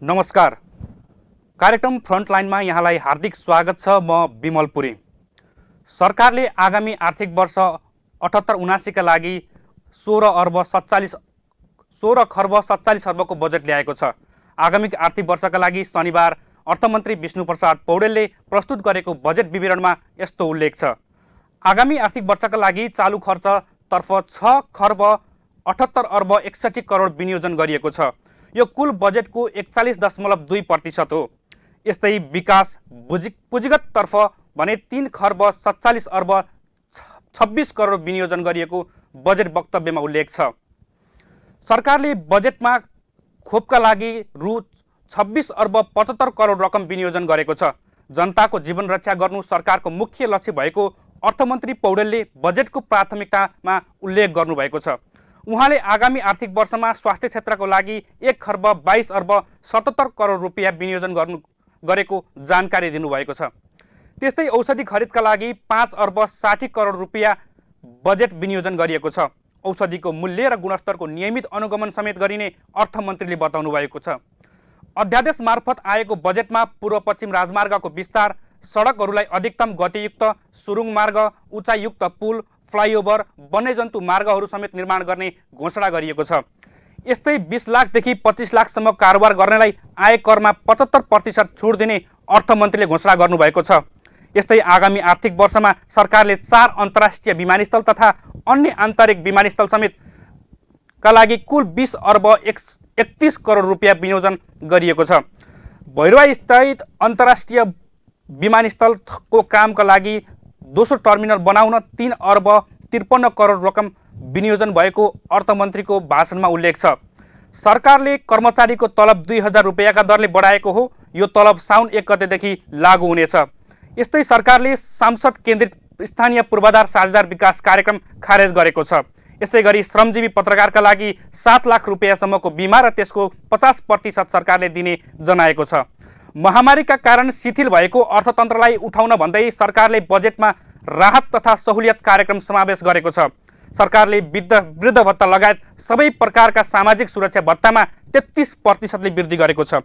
नमस्कार। कार्यक्रम फ्रन्टलाइनमा यहाँलाई हार्दिक स्वागत छ। म विमल पुरी। सरकारले आगामी आर्थिक वर्ष 78-79 का लागि 16 खर्ब 47 अर्बको बजेट ल्याएको छ। आगामी आर्थिक वर्षका लागि शनिबार अर्थमन्त्री विष्णुप्रसाद पौडेलले प्रस्तुत गरेको बजेट विवरणमा यस्तो उल्लेख छ। आगामी आर्थिक वर्षका लागि चालु खर्चतर्फ 6 खर्ब 78 अर्ब 61 करोड विनियोजन गरिएको छ। यो कुल बजेटको 41.2% हो। यस्तै विकास पुँजीगततर्फ भने 3 खर्ब 47 अर्ब 26 करोड विनियोजन गरिएको बजेट वक्तव्यमा उल्लेख छ। सरकारले बजेटमा खोपका लागि रु 26 अर्ब 75 करोड रकम विनियोजन गरेको छ। जनताको जीवन रक्षा गर्नु सरकारको मुख्य लक्ष्य भएको अर्थमन्त्री पौडेलले बजेटको प्राथमिकतामा उल्लेख गर्नुभएको छ। उहाँले आगामी आर्थिक वर्षमा स्वास्थ्य क्षेत्रको लागि 1 खर्ब 22 अर्ब 77 करोड रुपियाँ विनियोजन गरेको जानकारी दिनुभएको छ। त्यस्तै औषधि खरिदका लागि 5 अर्ब 60 करोड रुपियाँ बजेट विनियोजन गरिएको छ। औषधिको मूल्य र गुणस्तरको नियमित अनुगमन समेत गरिने अर्थमन्त्रीले बताउनु भएको छ। अध्यादेश मार्फत आएको बजेटमा पूर्व पश्चिम राजमार्गको विस्तार, सडकहरूलाई अधिकतम गतियुक्त, सुरुङ मार्ग, उचाइयुक्त पुल, फ्लाइओभर, वन्यजन्तु मार्गहरू समेत निर्माण गर्ने घोषणा गरिएको छ। यस्तै 20 लाखदेखि 25 लाखसम्म कारोबार गर्नेलाई आयकरमा 75% छुट दिने अर्थमन्त्रीले घोषणा गर्नुभएको छ। यस्तै आगामी आर्थिक वर्षमा सरकारले 4 अन्तर्राष्ट्रिय विमानस्थल तथा अन्य आन्तरिक विमानस्थल समेत का लागि कुल 20 अर्ब 31 करोड रुपियाँ विनियोजन गरिएको छ। भैरवा स्थित अन्तर्राष्ट्रिय विमानस्थलको कामका लागि दोस्रो टर्मिनल बनाउन 3 अर्ब 53 करोड रकम विनियोजन भएको अर्थमन्त्रीको भाषणमा उल्लेख छ। सरकारले कर्मचारीको तलब 2000 रुपियाँका दरले बढाएको हो। यो तलब साउन 1 गतेदेखि लागू हुनेछ। यस्तै सरकारले सांसद केन्द्रित स्थानीय पूर्वाधार साझेदार विकास कार्यक्रम खारेज गरेको छ। यसै गरी श्रमजीवी पत्रकारका लागि 7 लाख रुपियाँसम्मको बिमा र त्यसको 50% सरकारले दिने जनाएको छ। महामारीका कारण शिथिल भएको अर्थतन्त्रलाई उठाउन भन्दै सरकारले बजेटमा राहत तथा सहुलियत कार्यक्रम समावेश गरेको छ। सरकारले वृद्ध भत्ता लगायत सबै प्रकारका सामाजिक सुरक्षा भत्तामा 33% वृद्धि गरेको छ।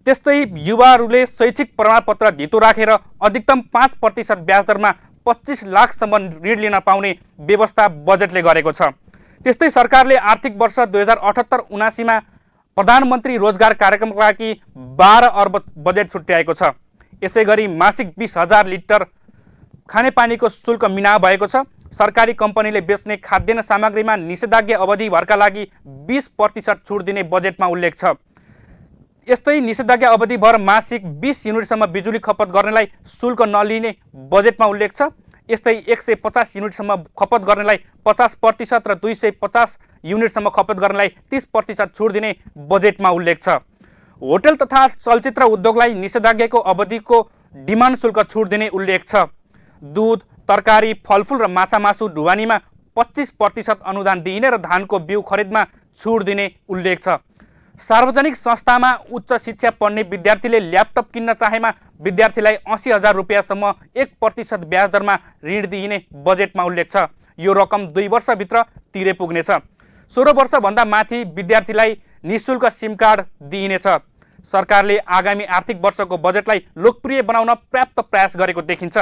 त्यस्तै युवाहरूले शैक्षिक प्रमाणपत्र धितो राखेर अधिकतम 5% ब्याज दरमा 25 लाखसम्म ऋण लिन पाउने व्यवस्था बजेटले गरेको छ। त्यस्तै सरकारले आर्थिक वर्ष 2078-79 मा प्रधानमन्त्री रोजगार कार्यक्रमका लागि 12 अर्ब बजेट छुट्याएको छ। यसै गरी मासिक 20,000 लिटर खानेपानीको शुल्क मिना भएको छ। सरकारी कम्पनीले बेच्ने खाद्यान्न सामग्रीमा निषेधाज्ञा अवधिभरका लागि 20% छुट दिने बजेटमा उल्लेख छ। यस्तै निषेधाज्ञा अवधिभर मासिक 20 युनिटसम्म बिजुली खपत गर्नेलाई शुल्क नलिने बजेटमा उल्लेख छ। यस्तै 150 युनिटसम्म खपत गर्नेलाई 50% र 250 युनिटसम्म खपत गर्नेलाई 30% छुट दिने बजेटमा उल्लेख छ। होटल तथा चलचित्र उद्योगलाई निषेधाज्ञाको अवधिको डिमान्ड शुल्क छुट दिने उल्लेख छ। दुध, तरकारी, फलफुल र माछा मासु ढुवानीमा 25% अनुदान दिइने र धानको बिउ खरिदमा छुट दिने उल्लेख छ। सार्वजनिक संस्थामा उच्च शिक्षा पढ्ने विद्यार्थीले ल्यापटप किन्न चाहेमा विद्यार्थीलाई 80,000 रुपियाँसम्म 1% ब्याज दरमा ऋण दिइने बजेटमा उल्लेख छ। यो रकम 2 वर्षभित्र तिरे पुग्नेछ। 16 वर्षभन्दा माथि विद्यार्थीलाई निःशुल्क सिम कार्ड दिइनेछ। सरकारले आगामी आर्थिक वर्षको बजेटलाई लोकप्रिय बनाउन पर्याप्त प्रयास गरेको देखिन्छ,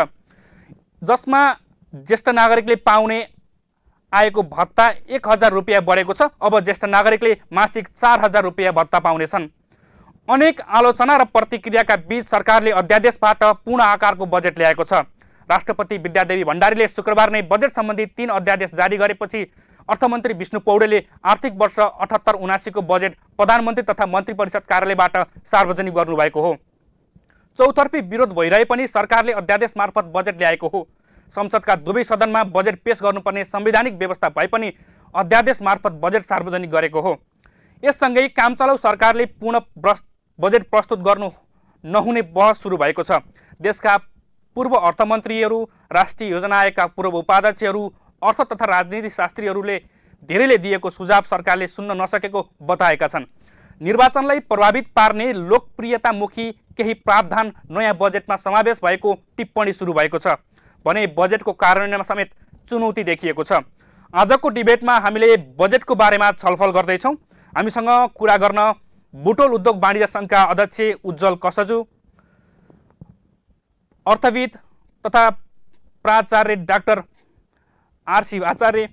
जसमा ज्येष्ठ नागरिकले पाउने आएको भत्ता 1000 रुपियाँ बढेको छ। अब ज्येष्ठ नागरिकले मासिक 4000 रुपियाँ भत्ता पाउनेछन्। अनेक आलोचना र प्रतिक्रियाका बीच सरकारले अध्यादेशबाट पूर्ण आकारको बजेट ल्याएको छ। राष्ट्रपति विद्यादेवी भण्डारीले शुक्रबार नै बजेट सम्बन्धी 3 अध्यादेश जारी गरेपछि अर्थमन्त्री विष्णु पौडेलले आर्थिक वर्ष 78-79 को बजेट प्रधानमन्त्री तथा मन्त्री परिषद कार्यालयबाट सार्वजनिक गर्नुभएको हो। चौतर्फी विरोध भइरहे पनि सरकारले अध्यादेश मार्फत बजेट ल्याएको हो। संसदका दुवै सदनमा बजेट पेश गर्नुपर्ने संवैधानिक व्यवस्था भए पनि अध्यादेश मार्फत बजेट सार्वजनिक गरेको हो। यससँगै कामचलाउ सरकारले पूर्ण बजेट प्रस्तुत गर्नु नहुने बहस सुरु भएको छ। देशका पूर्व अर्थमन्त्रीहरू, राष्ट्रिय योजना आयोगका पूर्व उपाध्यक्षहरू, अर्थ तथा राजनीति शास्त्रीहरूले धेरैले दिएको सुझाव सरकारले सुन्न नसकेको बताएका छन्। निर्वाचनलाई प्रभावित पार्ने लोकप्रियतामुखी केही प्रावधान नयाँ बजेटमा समावेश भएको टिप्पणी सुरु भएको छ भने बजेटको कार्यान्वयनमा समेत चुनौती देखिएको छ। आजको डिबेटमा हामीले बजेटको बारेमा छलफल गर्दैछौँ। हामीसँग कुरा गर्न बुटोल उद्योग वाणिज्य सङ्घका अध्यक्ष उज्जवल कसजु, अर्थविद तथा प्राचार्य डाक्टर आरसी आचार्य,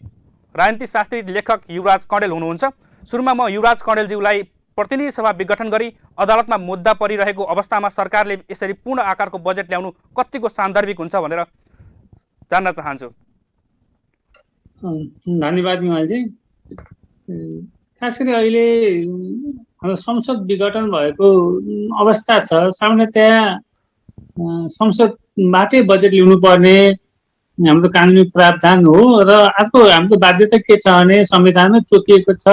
राजनीतिशास्त्री लेखक युवराज कँडेल हुनुहुन्छ। सुरुमा म युवराज कँडेलज्यूलाई प्रतिनिधि सभा विघटन गरी अदालतमा मुद्दा परिरहेको अवस्थामा सरकारले यसरी पूर्ण आकारको बजेट ल्याउनु कतिको सान्दर्भिक हुन्छ भनेर जान्न चाहन्छु। धन्यवाद विमलजी। खास गरी अहिले हाम्रो संसद विघटन भएको अवस्था छ। सामान्यतया संसदबाटै बजेट ल्याउनु पर्ने हाम्रो कानुनी प्रावधान हो र अर्को हाम्रो बाध्यता के छ भने संविधानमै तोकिएको छ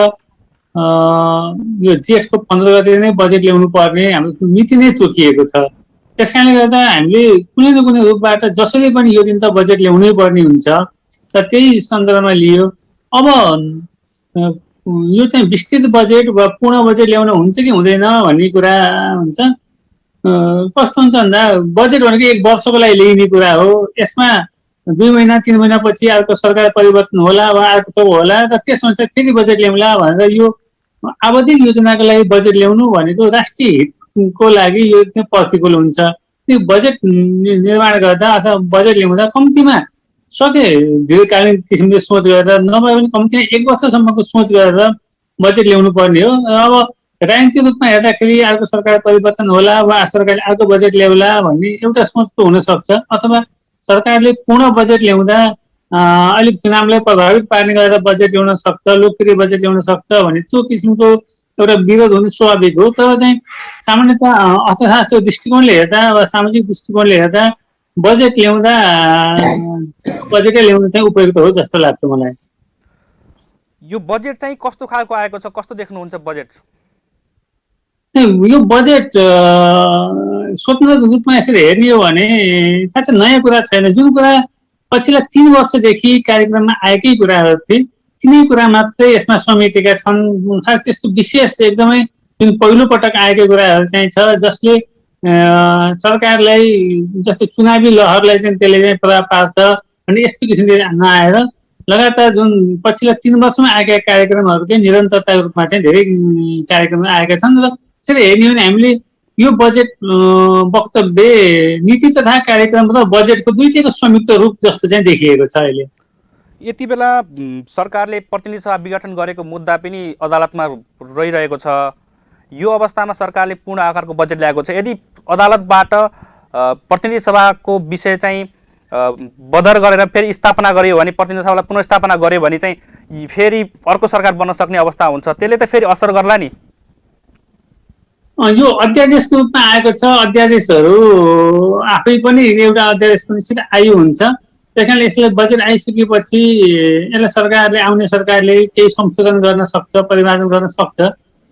यो जेठको 15 गते नै बजेट ल्याउनु पर्ने हाम्रो मिति नै तोकिएको छ। त्यस कारणले गर्दा हामीले कुनै न कुनै रूपबाट जसरी पनि यो दिन त बजेट ल्याउनै पर्ने हुन्छ र त्यही सन्दर्भमा लियो। अब यो चाहिँ विस्तृत बजेट वा पूर्ण बजेट ल्याउन हुन्छ कि हुँदैन भन्ने कुरा हुन्छ। कस्तो हुन्छ भन्दा बजेट भनेको 1 वर्षको लागि ल्याइने कुरा हो। यसमा 2 महिना 3 महिनापछि अर्को सरकार परिवर्तन होला वा अर्को त होला र त्यसमा चाहिँ फेरि बजेट ल्याउला भनेर यो आवधिक योजनाको लागि बजेट ल्याउनु भनेको राष्ट्रिय हितको लागि यो एकदम प्रतिकूल हुन्छ। त्यो बजेट निर्माण गर्दा अथवा बजेट ल्याउँदा कम्तीमा सके दीर्घकालीन किसिमले सोच गरेर नभए पनि कम्तीमा 1 वर्षसम्मको सोच गरेर बजेट ल्याउनु पर्ने हो। अब राजनीतिक रूपमा हेर्दाखेरि अर्को सरकार परिवर्तन होला वा सरकारले अर्को बजेट ल्याउला भन्ने एउटा सोच त हुन सक्छ, अथवा सरकारले पूर्ण बजेट ल्याउँदा अलिक चुनावलाई प्रभावित पार्ने गरेर बजेट ल्याउन सक्छ, लोकप्रिय बजेट ल्याउन सक्छ भने त्यो किसिमको एउटा विरोध हुनु स्वाभाविक हो। तर चाहिँ सामान्यतः अर्थशास्त्र दृष्टिकोणले हेर्दा वा सामाजिक दृष्टिकोणले हेर्दा बजेट ल्याउँदा बजेटै ल्याउनु चाहिँ उपयुक्त हो जस्तो लाग्छ मलाई। यो बजेट चाहिँ कस्तो खालको आएको छ, कस्तो देख्नुहुन्छ बजेट? यो बजेट स्वतन्त्र रूपमा यसरी हेर्ने हो भने खासै नयाँ कुरा छैन। जुन कुरा पछिल्ला 3 वर्षदेखि कार्यक्रममा आएकै कुराहरू थिए तिनै कुरा मात्रै यसमा समेटेका छन्। खास त्यस्तो विशेष एकदमै जुन पहिलो पटक आएकै कुराहरू चाहिँ छ जसले सरकारलाई जस्तो चुनावी लहरलाई चाहिँ त्यसले चाहिँ प्रभाव पार्छ भने यस्तो किसिमले नआएर लगातार जुन पछिल्ला 3 वर्षमा आएका कार्यक्रमहरूकै निरन्तरताको रूपमा चाहिँ धेरै कार्यक्रमहरू आएका छन्। र त्यसरी हेर्ने हो भने हामीले यो बजेट वक्तव्य नीति तथा कार्यक्रम र बजेटको दुईटैको संयुक्त रूप जस्तो चाहिँ देखिएको छ अहिले। यति बेला सरकारले प्रतिनिधि सभा विघटन गरेको मुद्दा पनि अदालतमा रहिरहेको छ। यो अवस्थामा सरकारले पूर्ण आकारको बजेट ल्याएको छ। यदि अदालतबाट प्रतिनिधि सभाको विषय चाहिँ बदर गरेर फेरि स्थापना गरियो भने, प्रतिनिधि सभालाई पुनर्स्थापना गर्यो भने चाहिँ फेरि अर्को सरकार बन्न सक्ने अवस्था हुन्छ। त्यसले त फेरि असर गर्ला नि। यो अध्यादेशको रूपमा आएको छ। अध्यादेशहरू आफै पनि एउटा अध्यादेशको निश्चित आयु हुन्छ। त्यस कारणले यसलाई बजेट आइसकेपछि यसलाई सरकारले आउने सरकारले केही संशोधन गर्न सक्छ, परिमार्जन गर्न सक्छ।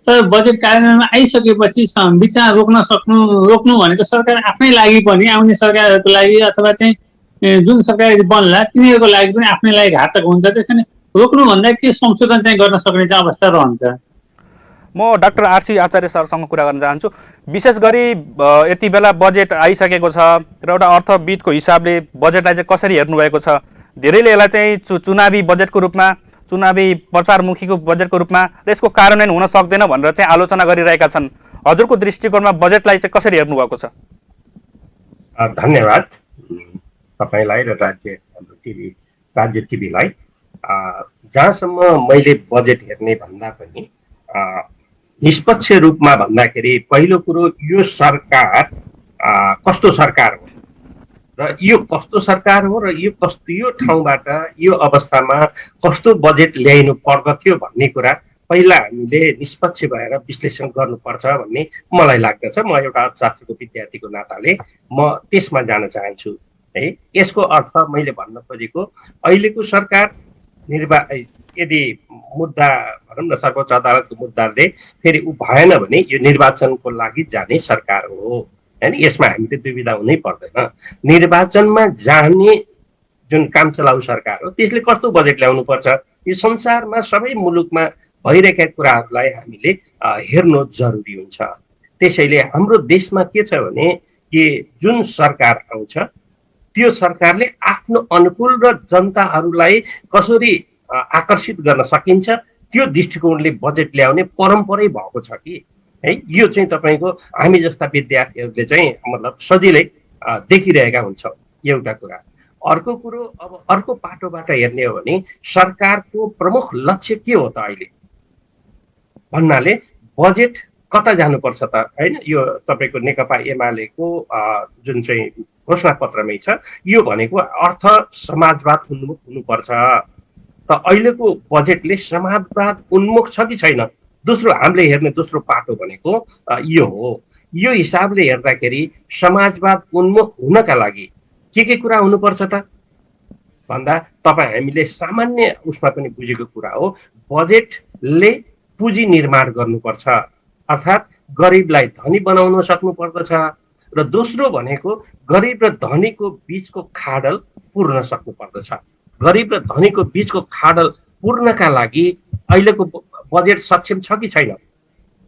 तर बजेट कार्यान्वयनमा आइसकेपछि विचार रोक्नु भनेको सरकार आफ्नै लागि पनि, आउने सरकारहरूको लागि अथवा चाहिँ जुन सरकार बन्ला तिनीहरूको लागि पनि आफ्नै लागि घातक हुन्छ। त्यस कारण रोक्नुभन्दा के संशोधन चाहिँ गर्न सक्ने चाहिँ अवस्था रहन्छ। म डाक्टर आरसी आचार्य सरसँग कुरा गर्न चाहन्छु। विशेष गरी यति बेला बजेट आइसकेको छ र एउटा अर्थविदको हिसाबले बजेटलाई चाहिँ कसरी हेर्नुभएको छ? धेरैले यसलाई चाहिँ चुनावी बजेटको रूपमा, चुनावी प्रचारमुखीको बजेटको रूपमा र यसको कार्यान्वयन हुन सक्दैन भनेर चाहिँ आलोचना गरिरहेका छन्। हजुरको दृष्टिकोणमा बजेटलाई चाहिँ कसरी हेर्नुभएको छ? धन्यवाद तपाईँलाई र राज्य टिभीलाई। जहाँसम्म मैले बजेट हेर्ने भन्दा पनि निष्पक्ष रूपमा भन्दाखेरि पहिलो कुरो यो सरकार कस्तो सरकार हो र यो कस्तो सरकार हो र यो ठाउँबाट यो अवस्थामा कस्तो बजेट ल्याइनु पर्दथ्यो भन्ने कुरा पहिला हामीले निष्पक्ष भएर विश्लेषण गर्नुपर्छ भन्ने मलाई लाग्दछ। म एउटा अर्थशास्त्रको विद्यार्थीको नाताले म त्यसमा जान चाहन्छु है। यसको अर्थ मैले भन्न खोजेको अहिलेको सरकार यदि मुद्दा भनौँ न सर्वोच्च अदालतको मुद्दाले फेरि भएन भने यो निर्वाचनको लागि जाने सरकार हो हैन। यसमा हामीले दुविधा हुनै पर्दैन। निर्वाचनमा जाने जुन काम चलाउ सरकार हो त्यसले कस्तो बजेट ल्याउनु पर्छ, यो संसारमा सबै मुलुकमा भइरहेका कुराहरूलाई हामीले हेर्नु जरुरी हुन्छ। त्यसैले हाम्रो देशमा के छ भने कि जुन सरकार आउँछ त्यो सरकारले आफ्नो अनुकूल र जनताहरूलाई कसरी आकर्षित गर्न सकिन्छ त्यो दृष्टिकोणले बजेट ल्याउने परम्परै भएको छ कि है। यो चाहिँ तपाईँको हामी जस्ता विद्यार्थीहरूले चाहिँ मतलब सजिलै देखिरहेका हुन्छौँ एउटा कुरा। अर्को कुरो, अब अर्को पाटोबाट हेर्ने हो भने सरकारको प्रमुख लक्ष्य के हो त अहिले भन्नाले बजेट कता जानुपर्छ त होइन। यो तपाईँको नेकपा एमालेको जुन चाहिँ घोषणा पत्रमै छ, यो भनेको अर्थ समाजवाद उन्मुख हुनुपर्छ। त अहिलेको बजेटले समाजवाद उन्मुख छ कि छैन, दोस्रो हामीले हेर्ने दोस्रो पाटो भनेको यो हो। यो हिसाबले हेर्दाखेरि समाजवाद उन्मुख हुनका लागि के कुरा हुनुपर्छ त भन्दा तपाईँ हामीले सामान्य उसमा पनि बुझेको कुरा हो, बजेटले पुँजी निर्माण गर्नुपर्छ, अर्थात् गरिबलाई धनी बनाउन सक्नुपर्दछ। र दोस्रो भनेको गरिब र धनीको बीचको खाडल पुर्न सक्नुपर्दछ। गरिब र धनीको बीचको खाडल पुर्नका लागि अहिलेको बजेट सक्षम छ कि छैन,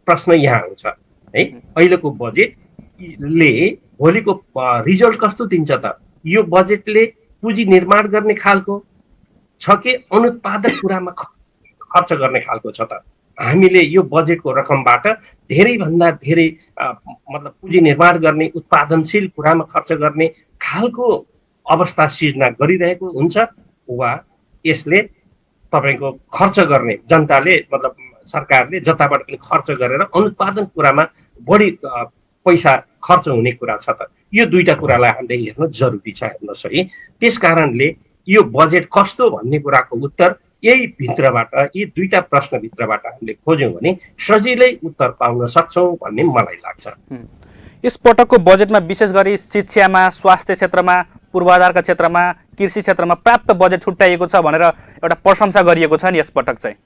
प्रश्न यहाँ आउँछ है। अहिलेको बजेटले भोलिको रिजल्ट कस्तो दिन्छ त? यो बजेटले पुँजी निर्माण गर्ने खालको छ कि अनुत्पादक कुरामा खर्च गर्ने खालको छ त? हामीले यो बजेटको रकमबाट धेरैभन्दा धेरै मतलब पुँजी निर्माण गर्ने, उत्पादनशील कुरामा खर्च गर्ने खालको अवस्था सिर्जना गरिरहेको हुन्छ, वा यसले तपाईँको खर्च गर्ने जनताले मतलब सरकारले जताबाट पनि खर्च गरेर अनुत्पादन कुरामा बढी पैसा खर्च हुने कुरा छ त? यो दुईटा कुरालाई हामीले हेर्न जरुरी छ, हेर्नुहोस् है। त्यस कारणले यो बजेट कस्तो भन्ने कुराको उत्तर यही भित्रबाट, यी दुईटा प्रश्नभित्रबाट हामीले खोज्यौँ भने सजिलै उत्तर पाउन सक्छौँ भन्ने मलाई लाग्छ। यस पटकको बजेटमा विशेष गरी शिक्षामा, स्वास्थ्य क्षेत्रमा, पूर्वाधारका क्षेत्रमा, कृषि क्षेत्रमा पर्याप्त बजेट छुट्याइएको छ भनेर एउटा प्रशंसा गरिएको छ नि यस पटक चाहिँ।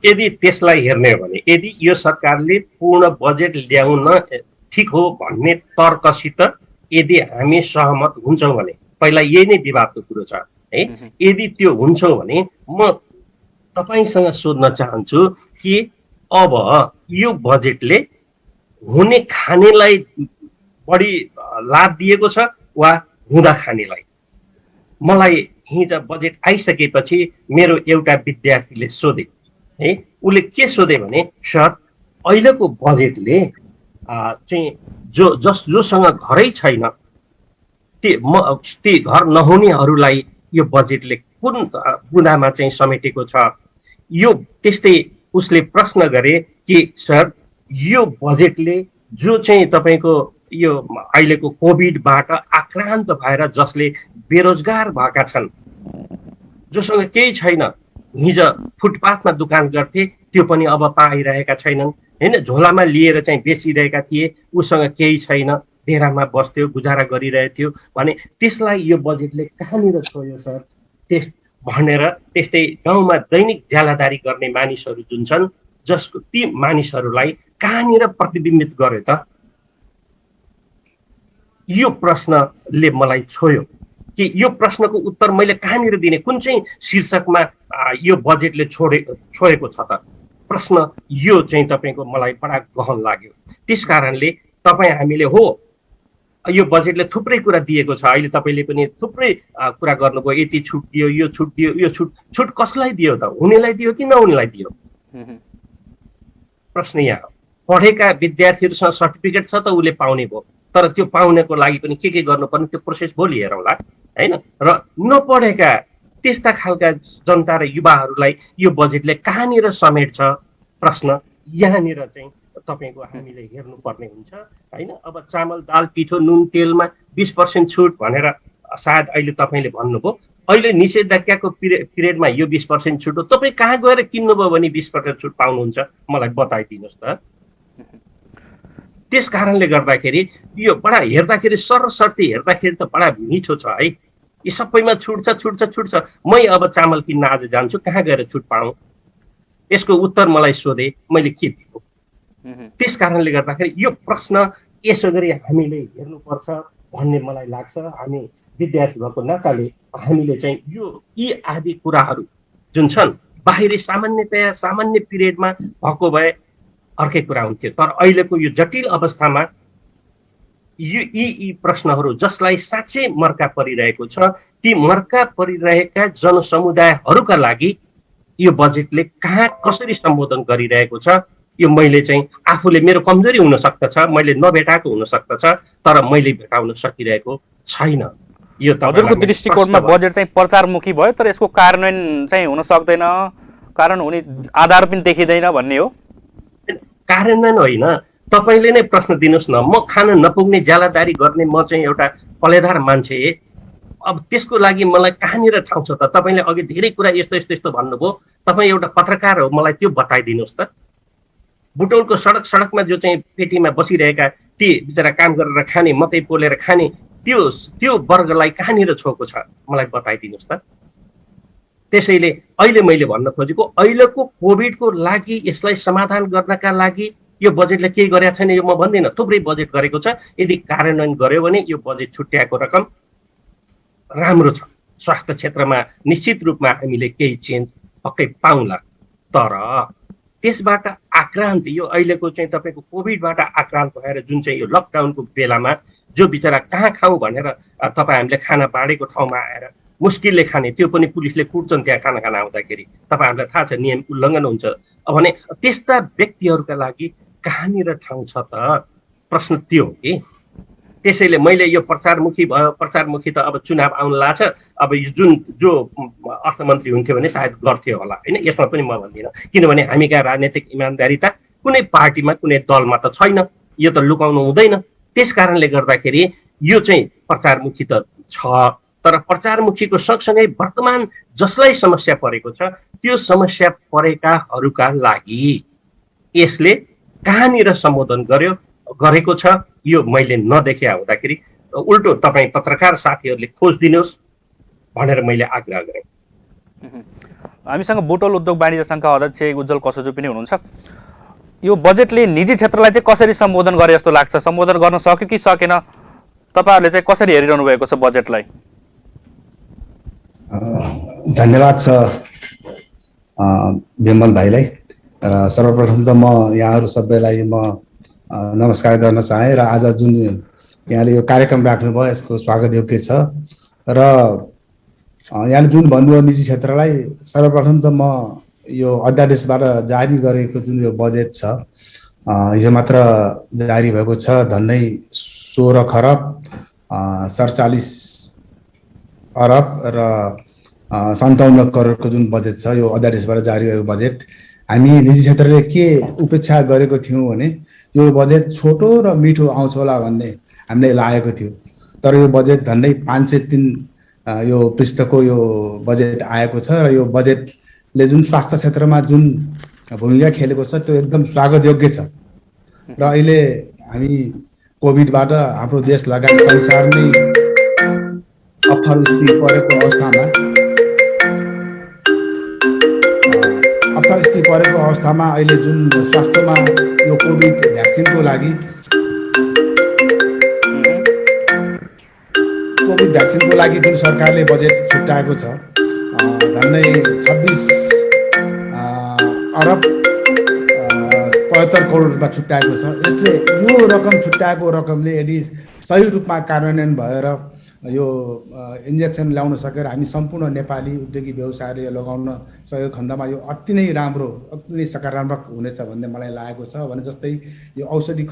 यदि त्यसलाई हेर्ने हो भने, यदि यो सरकारले पूर्ण बजेट ल्याउन ठिक हो भन्ने तर्कसित यदि हामी सहमत हुन्छौँ भने, पहिला यही नै विवादको कुरो छ है। यदि त्यो हुन्छौँ भने म तपाईँसँग सोध्न चाहन्छु कि अब यो बजेटले हुने खानेलाई बढी लाभ दिएको छ वा हुँदा खानेलाई? मलाई हिजो बजेट आइसकेपछि मेरो एउटा विद्यार्थीले सोधे है, उसले के सोधे भने, सर अहिलेको बजेटले चाहिँ जोसँग घरै छैन ती घर नहुनेहरूलाई यो बजेटले कुन बुँदामा चाहिँ समेटेको छ? यो त्यस्तै उसले प्रश्न गरे कि सर यो बजेटले जो चाहिँ तपाईँको यो अहिलेको कोभिडबाट आक्रान्त भएर जसले बेरोजगार भएका छन्, जोसँग केही छैन, हिजो फुटपाथमा दुकान गर्थे त्यो पनि अब पाइरहेका छैनन् होइन, झोलामा लिएर चाहिँ बेचिरहेका थिए, उसँग केही छैन, डेरामा बस्थ्यो, गुजारा गरिरहेको थियो भने त्यसलाई यो बजेटले कहाँनिर छोयो सर भनेर त्यस्तै गाउँमा दैनिक ज्यालादारी गर्ने मानिसहरू जुन छन्, जसको ती मानिसहरूलाई कहाँनिर प्रतिबिम्बित गर्यो त? यो प्रश्नले मलाई छोयो कि यो प्रश्नको उत्तर मैले कहाँनिर दिने, कुन चाहिँ शीर्षकमा यो बजेटले छोएको छ त? प्रश्न यो चाहिँ तपाईँको मलाई बडा गहन लाग्यो। त्यस कारणले हामीले हो यो बजेटले थुप्रै कुरा दिएको छ, अहिले तपाईँले पनि थुप्रै कुरा गर्नुभयो, यति छुट दियो, यो छुट दियो, यो छुट कसलाई दियो त? हुनेलाई दियो कि नहुनेलाई दियो? प्रश्न यहाँ पढेका विद्यार्थीहरूसँग सर्टिफिकेट छ त उसले पाउने भयो, तर त्यो पाउनको लागि पनि के गर्नुपर्ने त्यो प्रोसेस भोलि हेरौँला होइन। र नपढेका त्यस्ता खालका जनता र युवाहरूलाई यो बजेटले कहाँनिर समेट्छ? प्रश्न यहाँनिर चाहिँ तपाईँको हामीले हेर्नुपर्ने हुन्छ होइन। अब चामल, दाल, पिठो, नुन, तेलमा 20% छुट भनेर सायद अहिले तपाईँले भन्नुभयो, अहिले निषेधाज्ञाको पिरियडमा यो 20% छुट हो, तपाईँ कहाँ गएर किन्नुभयो भने 20% छुट पाउनुहुन्छ मलाई बताइदिनुहोस् त। त्यस कारणले गर्दाखेरि यो बडा हेर्दाखेरि सरसर्ती हेर्दाखेरि त बडा मिठो छ है, यो सबैमा छुट छ। मै अब चामल किन्न आज जान्छु, कहाँ गएर छुट पाऊँ? यसको उत्तर मलाई सोधे, मैले के दिनु? त्यस कारणले गर्दाखेरि यो प्रश्न यसो गरी हामीले हेर्नुपर्छ भन्ने मलाई लाग्छ। हामी विद्यार्थी भएको नाताले हामीले चाहिँ यी आदि कुराहरू जुन छन् बाहिरी सामान्यतया सामान्य पिरियडमा भएको भए अर्कै कुरा हुन्थ्यो, तर अहिलेको यो जटिल अवस्थामा यी प्रश्नहरू जसलाई साँच्चै मर्का परिरहेको छ, ती मर्का परिरहेका जनसमुदायहरूका लागि यो बजेटले कहाँ कसरी सम्बोधन गरिरहेको छ यो मैले चाहिँ आफूले मेरो कमजोरी हुन सक्दछ, मैले नभेटाएको हुन सक्दछ, तर मैले भेटाउन सकिरहेको छैन। यो हजुरको दृष्टिकोणमा बजेट चाहिँ प्रचारमुखी भयो तर यसको कार्यान्वयन चाहिँ हुन सक्दैन, कारण हुने आधार पनि देखिँदैन भन्ने हो। कार्यान्वयन होइन, तपाईँले नै प्रश्न दिनुहोस् न, म खान नपुग्ने ज्यालादारी गर्ने म चाहिँ एउटा कलेदार मान्छे, अब त्यसको लागि मलाई कहाँनिर ठाउँ छ त? तपाईँले अघि धेरै कुरा यस्तो यस्तो यस्तो भन्नुभयो, तपाईँ एउटा पत्रकार हो, मलाई त्यो बताइदिनुहोस् त। बुटौलको सडक सडकमा जो चाहिँ पेटीमा बसिरहेका ती बिचरा काम गरेर खाने, मकै पोलेर खाने त्यो वर्गलाई कहाँनिर छोएको छ, मलाई बताइदिनुहोस् त। त्यसैले अहिले मैले भन्न खोजेको, अहिलेको कोभिडको लागि यसलाई समाधान गर्नका लागि यो बजेटले केही गरेको छैन यो म भन्दिनँ, थुप्रै बजेट गरेको छ। यदि कार्यान्वयन गर्यो भने यो बजेट छुट्याएको रकम राम्रो छ। स्वास्थ्य क्षेत्रमा निश्चित रूपमा हामीले केही चेन्ज पक्कै पाउँला, तर त्यसबाट आक्रान्त, यो अहिलेको चाहिँ तपाईँको कोभिडबाट आक्रान्त भएर जुन चाहिँ यो लकडाउनको बेलामा जो बिचरा कहाँ खाउँ भनेर तपाईँ हामीले खाना बाँडेको ठाउँमा आएर मुस्किलले खाने, त्यो पनि पुलिसले कुट्छन् त्यहाँ खाना खान आउँदाखेरि, तपाईँहरूलाई थाहा छ नियम उल्लङ्घन हुन्छ भने त्यस्ता व्यक्तिहरूका लागि कहाँनिर ठाउँ छ त? प्रश्न त्यो हो कि। त्यसैले मैले यो प्रचारमुखी भयो, प्रचारमुखी त अब चुनाव आउन लाग्छ, अब यो जो अर्थमन्त्री हुन्थ्यो भने सायद गर्थ्यो होला होइन, यसमा पनि म भन्दिनँ, किनभने हामीका राजनैतिक इमान्दारिता कुनै पार्टीमा कुनै दलमा त छैन, यो त लुकाउनु हुँदैन। त्यस कारणले गर्दाखेरि यो चाहिँ प्रचारमुखी त छ, तर प्रचारमुखीको सँगसँगै वर्तमान जसलाई समस्या परेको छ त्यो समस्या परेकाहरूका लागि यसले कहाँनिर सम्बोधन गरेको छ यो मैले नदेखे हुँदाखेरि उल्टो तपाईँ पत्रकार साथीहरूले खोज दिनुहोस् भनेर मैले आग्रह गरेँ। हामीसँग बुटोल उद्योग वाणिज्य सङ्घका अध्यक्ष उज्जवल कसोजु पनि हुनुहुन्छ। यो बजेटले निजी क्षेत्रलाई चाहिँ कसरी सम्बोधन गरे जस्तो लाग्छ? सम्बोधन गर्न सक्यो कि सकेन? तपाईँहरूले चाहिँ कसरी हेरिरहनु भएको छ बजेटलाई? धन्यवाद छ विमल भाइलाई। र सर्वप्रथम त म यहाँहरू सबैलाई म नमस्कार गर्न चाहे र आज जुन यहाँले यो कार्यक्रम राख्नुभयो यसको स्वागत योग्य छ। र यहाँले जुन भन्नुभयो निजी क्षेत्रलाई, सर्वप्रथम त म यो अध्यादेशबाट जारी गरेको जुन यो बजेट छ यो मात्र जारी भएको छ, झन्डै 16 खरब 47 अरब र 57 करोडको जुन बजेट छ यो अध्यादेशबाट जारी भएको बजेट। हामी निजी क्षेत्रले के उपेक्षा गरेको थियौँ भने यो बजेट छोटो र मिठो आउँछ होला भन्ने हामीलाई लागेको थियो, तर यो बजेट झन्डै 503 यो पृष्ठको यो बजेट आएको छ र यो बजेटले जुन स्वास्थ्य क्षेत्रमा जुन भूमिका खेलेको छ त्यो एकदम स्वागत योग्य छ। र अहिले हामी कोभिडबाट हाम्रो देश लगायत संसार नै अप्ठ्यारो स्थिति परेको अवस्थामा अहिले जुन स्वास्थ्यमा यो कोभिड भ्याक्सिनको लागि जुन सरकारले बजेट छुट्याएको छ झन्डै 26 अरब 75 करोडमा छुट्याएको छ। यसले यो रकम छुट्याएको रकमले यदि सही रूपमा कार्यान्वयन भएर यो इन्जेक्सन ल्याउन सकेर हामी सम्पूर्ण नेपाली उद्योगी व्यवसायले लगाउन सकेको खण्डमा यो अति नै राम्रो, अति नै सकारात्मक हुनेछ भन्ने मलाई लागेको छ। भने जस्तै यो औषधि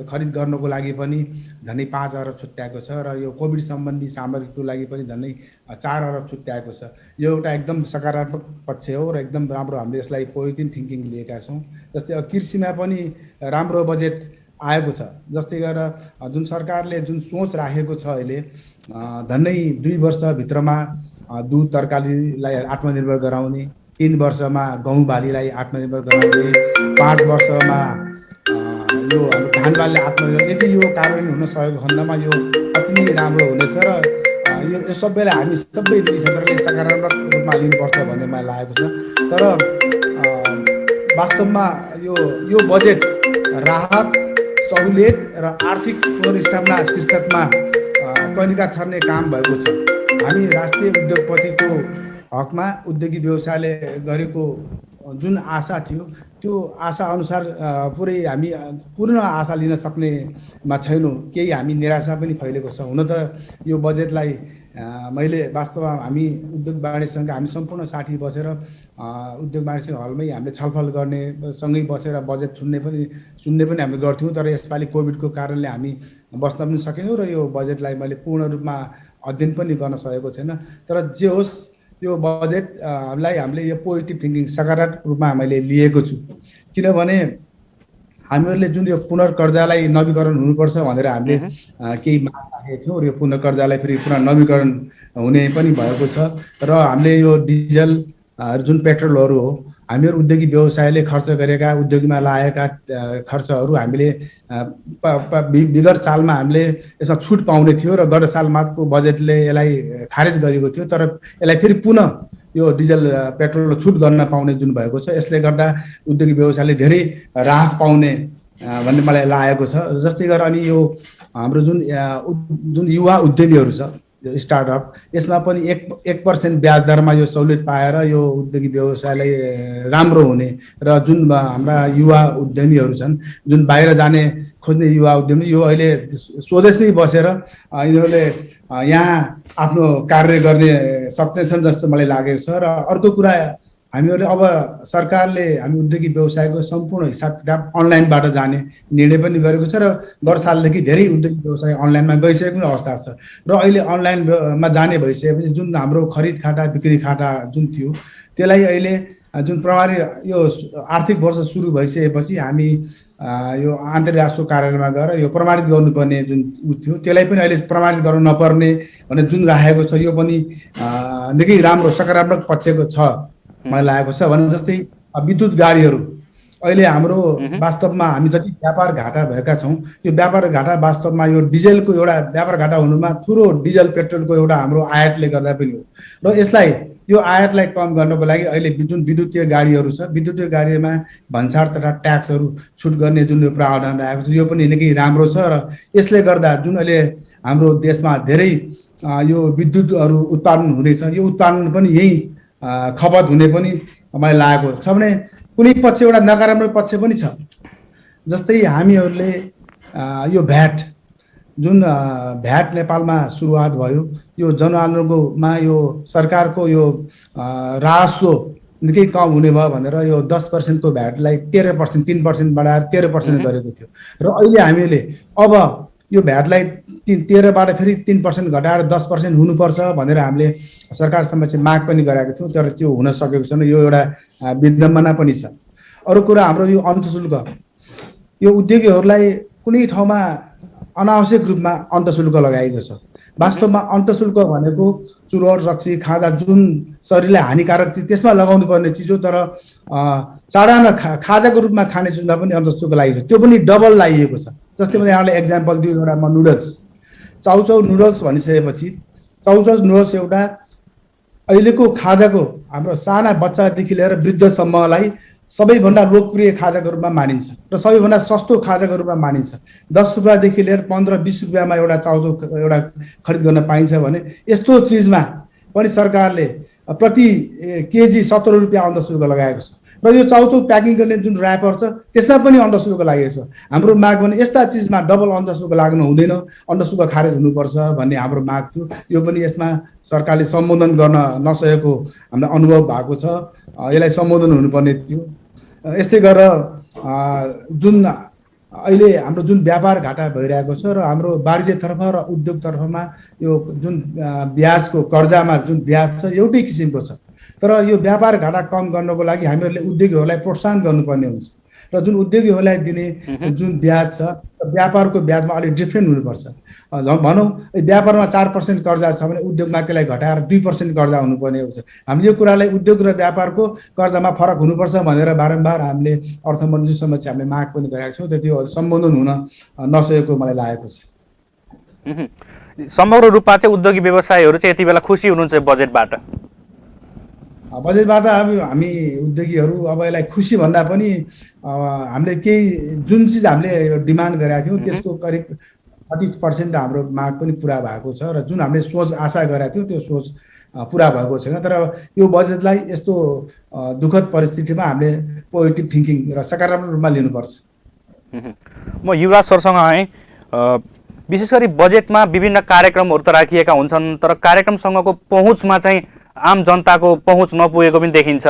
खरिद गर्नको लागि पनि झन्डै 5 अरब छुट्याएको छ र यो कोभिड सम्बन्धी सामग्रीको लागि पनि झन्डै 4 अरब छुट्याएको छ। यो एउटा एकदम सकारात्मक पक्ष हो र एकदम राम्रो हामीले यसलाई पोजिटिभ थिङ्किङ लिएका छौँ। जस्तै कृषिमा पनि राम्रो बजेट आएको छ। जस्तै गरेर जुन सरकारले जुन सोच राखेको छ अहिले झन्डै 2 वर्षभित्रमा दुध तरकारीलाई आत्मनिर्भर गराउने, 3 वर्षमा गहुँ बालीलाई आत्मनिर्भर गराउने, 5 वर्षमा यो हाम्रो धान बालीले आत्मनिर्भर, यदि यो कार्यान्वयन हुन सकेको खण्डमा यो अति नै राम्रो हुनेछ र यो सबैलाई हामी सबै निजी क्षेत्रले सकारात्मक रूपमा लिनुपर्छ भन्ने मलाई लागेको छ। तर वास्तवमा यो बजेट राहत, सहुलियत र आर्थिक पुनर्स्थापना शीर्षकमा कनिका छर्ने काम भएको छ। हामी राष्ट्रिय उद्योगपतिको हकमा उद्योगी व्यवसायले गरेको जुन आशा थियो त्यो आशा अनुसार पुरै हामी पूर्ण आशा लिन सक्नेमा छैनौँ। केही हामी निराशा पनि फैलेको छ। हुन त यो बजेटलाई मैले वास्तवमा हामी उद्योग वाणिज्यसँग हामी सम्पूर्ण साथी बसेर उद्योग वाणिज्य हलमै हामीले छलफल गर्ने, सँगै बसेर बजेट सुन्ने पनि हामीले गर्थ्यौँ। तर यसपालि कोभिडको कारणले हामी बस्न पनि सकेनौँ र यो बजेटलाई मैले पूर्ण रूपमा अध्ययन पनि गर्न सकेको छैन। तर जे होस्, यो बजेटलाई हामीले यो पोजिटिभ थिङ्किङ सकारात्मक रूपमा मैले लिएको छु। किनभने हामीहरूले जुन यो पुनर्कर्जालाई नवीकरण हुनुपर्छ भनेर हामीले केही माग राखेका थियौँ र यो पुनर्कर्जालाई फेरि पुनः नवीकरण हुने पनि भएको छ। र हामीले यो डिजल जुन पेट्रोलहरू हो, हामीहरू उद्योगी व्यवसायले खर्च गरेका, उद्योगमा लागेका खर्चहरू हामीले विगत सालमा हामीले यसमा छुट पाउने थियो र गत साल मात्रको बजेटले यसलाई खारेज गरेको थियो। तर यसलाई फेरि पुनः यो डिजल पेट्रोल छुट गर्न पाउने जुन भएको छ, यसले गर्दा उद्योगी व्यवसायले धेरै राहत पाउने भन्ने मलाई लागेको छ। जस्तै गरेर अनि यो हाम्रो जुन युवा उद्यमीहरू छ, यो स्टार्टअप, यसमा पनि 1% ब्याज दरमा यो सहुलियत पाएर यो उद्योगी व्यवसायलाई राम्रो हुने र जुन हाम्रा युवा उद्यमीहरू छन्, जुन बाहिर जाने खोज्ने युवा उद्यमी, यो अहिले स्वदेशमै बसेर यिनीहरूले यहाँ आफ्नो कार्य गर्ने सक्नेछन् जस्तो मलाई लागेको छ। र अर्को कुरा, हामीहरूले अब सरकारले हामी उद्योगी व्यवसायको सम्पूर्ण हिसाब किताब अनलाइनबाट जाने निर्णय पनि गरेको छ र गत सालदेखि धेरै उद्योगी व्यवसाय अनलाइनमा गइसकेको अवस्था छ। र अहिले अनलाइनमा जाने भइसकेपछि जुन हाम्रो खरिद खाता बिक्री खाता जुन थियो, त्यसलाई अहिले जुन प्रणाली यो आर्थिक वर्ष सुरु भइसकेपछि हामी यो आन्तरिक राजस्व कार्यालयमा गएर यो प्रमाणित गर्नुपर्ने जुन थियो, त्यसलाई पनि अहिले प्रमाणित गर्नु नपर्ने भनेर जुन राखेको छ, यो पनि निकै राम्रो सकारात्मक पक्षको छ मलाई लागेको छ। भने जस्तै विद्युत गाडीहरू अहिले हाम्रो वास्तवमा हामी जति व्यापार घाटा भएका छौँ, यो व्यापार घाटा वास्तवमा यो डिजलको एउटा व्यापार घाटा हुनुमा ठुलो डिजल पेट्रोलको एउटा हाम्रो आयातले गर्दा पनि हो। र यसलाई यो आयातलाई कम गर्नको लागि अहिले जुन विद्युतीय गाडीहरू छ, विद्युतीय गाडीमा भन्सार तथा ट्याक्सहरू छुट गर्ने जुन यो प्रावधान राखेको छ, यो पनि निकै राम्रो छ। र यसले गर्दा जुन अहिले हाम्रो देशमा धेरै यो विद्युतहरू उत्पादन हुँदैछ, यो उत्पादन पनि यही खपत हुने पनि मलाई लागेको छ। भने कुनै पक्ष एउटा नकारात्मक पक्ष पनि छ। जस्तै हामीहरूले यो भ्याट जुन भ्याट नेपालमा सुरुवात भयो, यो जनआन्दोलनकोमा यो सरकारको यो राजस्व निकै कम हुने भयो भनेर यो 10% को भ्याटलाई 13%, 3% बढाएर 13% गरेको थियो। र अहिले हामीले अब यो भ्याटलाई 13बाट फेरि 3% घटाएर 10% हुनुपर्छ भनेर हामीले सरकार समक्ष माग पनि गरेका थियौँ। तर त्यो हुन सकेको छैन, यो एउटा विडम्बना पनि छ। अरू कुरा, हाम्रो यो अन्तशुल्क, यो उद्योगीहरूलाई कुनै ठाउँमा अनावश्यक रूपमा अन्तशुल्क लगाएको छ। वास्तवमा अन्तशुल्क भनेको चुरोट, रक्सी, खाजा जुन शरीरलाई हानिकारक चिज त्यसमा लगाउनु पर्ने चिज हो। तर चाडा खाजाको रूपमा खाने चिजमा पनि अन्तशुल्क लागेको छ, त्यो पनि डबल लगाइएको छ। जस्तै मैले यहाँलाई एक्जाम्पल दिउँ, एउटा म नुडल्स, चाउचाउ नुडल्स भनिसकेपछि चाउचाउ नुडल्स एउटा अहिलेको खाजाको हाम्रो साना बच्चादेखि लिएर वृद्धसम्मलाई सबैभन्दा लोकप्रिय खाजाको रूपमा मानिन्छ र सबैभन्दा सस्तो खाजाको रूपमा मानिन्छ। 10 रुपियाँदेखि लिएर 15-20 रुपियाँमा एउटा चाउचाउ एउटा खरिद गर्न पाइन्छ भने यस्तो चिजमा पनि सरकारले प्रति केजी 17 रुपियाँ अन्तशुल्क लगाएको छ। र यो चाउचाउ प्याकिङ गर्ने जुन ऱ्यापर छ, त्यसमा पनि अन्तशुल्क लागेको छ। हाम्रो माग भने यस्ता चिजमा डबल अन्तशुल्क लाग्नु हुँदैन, अन्तशुल्क खारेज हुनुपर्छ भन्ने हाम्रो माग थियो। यो पनि यसमा सरकारले सम्बोधन गर्न नसकेको हामीलाई अनुभव भएको छ। यसलाई सम्बोधन हुनुपर्ने थियो। यस्तै गरेर जुन अहिले हाम्रो जुन व्यापार घाटा भइरहेको छ र हाम्रो वाणिज्यतर्फ र उद्योगतर्फमा यो जुन ब्याजको कर्जामा जुन ब्याज छ एउटै किसिमको छ। तर यो व्यापार घाटा कम गर्नको लागि हामीहरूले उद्योगीहरूलाई प्रोत्साहन गर्नुपर्ने हुन्छ र जुन उद्योगीहरूलाई दिने जुन ब्याज छ, व्यापारको ब्याजमा अलिक डिफ्रेन्ट हुनुपर्छ। भनौँ व्यापारमा 4% कर्जा छ भने उद्योगमा त्यसलाई घटाएर 2% कर्जा हुनुपर्ने हुन्छ। हामीले यो कुरालाई उद्योग र व्यापारको कर्जामा फरक हुनुपर्छ भनेर बारम्बार हामीले अर्थमन्त्री समक्ष हामीले माग पनि गरेका छौँ। त्यो सम्बोधन हुन नसकेको मलाई लागेको छ। समग्र रूपमा चाहिँ उद्योगी व्यवसायीहरू चाहिँ यति बेला खुसी हुनुहुन्छ बजेटबाट? बजेटबाट अब हामी उद्योगीहरू अब यसलाई खुसी भन्दा पनि हामीले केही जुन चिज हामीले डिमान्ड गरेका थियौँ त्यसको करिब 30% हाम्रो माग पनि पुरा भएको छ र जुन हामीले सोच आशा गरेका थियौँ त्यो सोच पुरा भएको छैन। तर यो बजेटलाई यस्तो दुःखद परिस्थितिमा हामीले पोजिटिभ थिङ्किङ र सकारात्मक रूपमा लिनुपर्छ। म युवराज सरसँग आएँ। विशेष गरी बजेटमा विभिन्न कार्यक्रमहरू त राखिएका हुन्छन्, तर कार्यक्रमसँगको पहुँचमा चाहिँ आम जनताको पहुँच नपुगेको पनि देखिन्छ।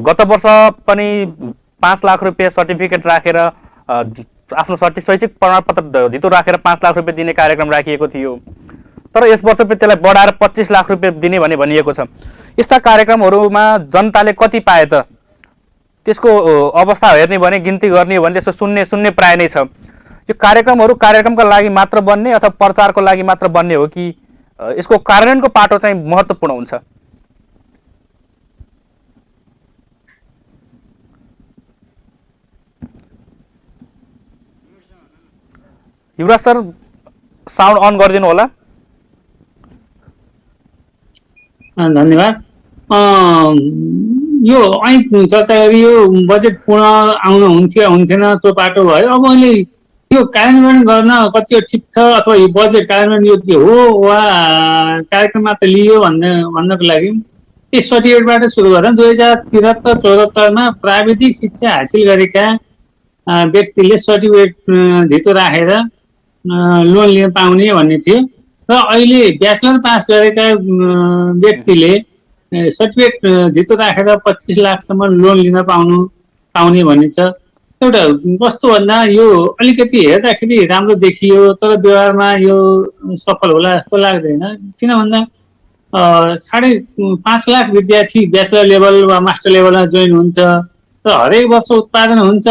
गत वर्ष पनि 5 लाख रुपियाँ सर्टिफिकेट राखेर आफ्नो शैक्षिक प्रमाणपत्र धितो राखेर 5 लाख रुपियाँ दिने कार्यक्रम राखिएको थियो, तर यस वर्ष पनि त्यसलाई बढाएर 25 लाख रुपियाँ दिने भने भनिएको छ। यस्ता कार्यक्रमहरूमा जनताले कति पाए त? त्यसको अवस्था हेर्ने भने, गिन्ती गर्ने हो भने त्यसको शून्य प्राय नै छ। यो कार्यक्रमहरू कार्यक्रमका लागि मात्र बन्ने अथवा प्रचारको लागि मात्र बन्ने हो कि यसको कार्यान्वयनको पाटो चाहिँ महत्त्वपूर्ण हुन्छ? युवराज सर, साउन्ड अन गरिदिनु होला। धन्यवाद। यो ऐन चर्चा गरी यो बजेट पूर्ण आउनु हुन्थेन त्यो पाटो भयो। अब अहिले यो कार्यान्वयन गर्न कति ठिक छ अथवा यो बजेट कार्यान्वयन योग्य हो वा कार्यक्रम मात्र लियो भन्नको लागि त्यस सर्टिफिकेटबाट सुरु गर्दा 2073-74मा प्राविधिक शिक्षा हासिल गरेका व्यक्तिले सर्टिफिकेट धितो राखेर लोन लिन पाउने भन्ने थियो र अहिले ब्याचलर पास गरेका व्यक्तिले सर्टिफिकेट धितो राखेर 25 लाखसम्म लोन लिन पाउने भन्ने छ। एउटा कस्तो भन्दा यो अलिकति हेर्दाखेरि राम्रो देखियो, तर व्यवहारमा यो सफल होला जस्तो लाग्दैन। किन भन्दा 5.5 लाख विद्यार्थी ब्याचलर लेभल वा मास्टर लेभलमा जोइन हुन्छ र हरेक वर्ष उत्पादन हुन्छ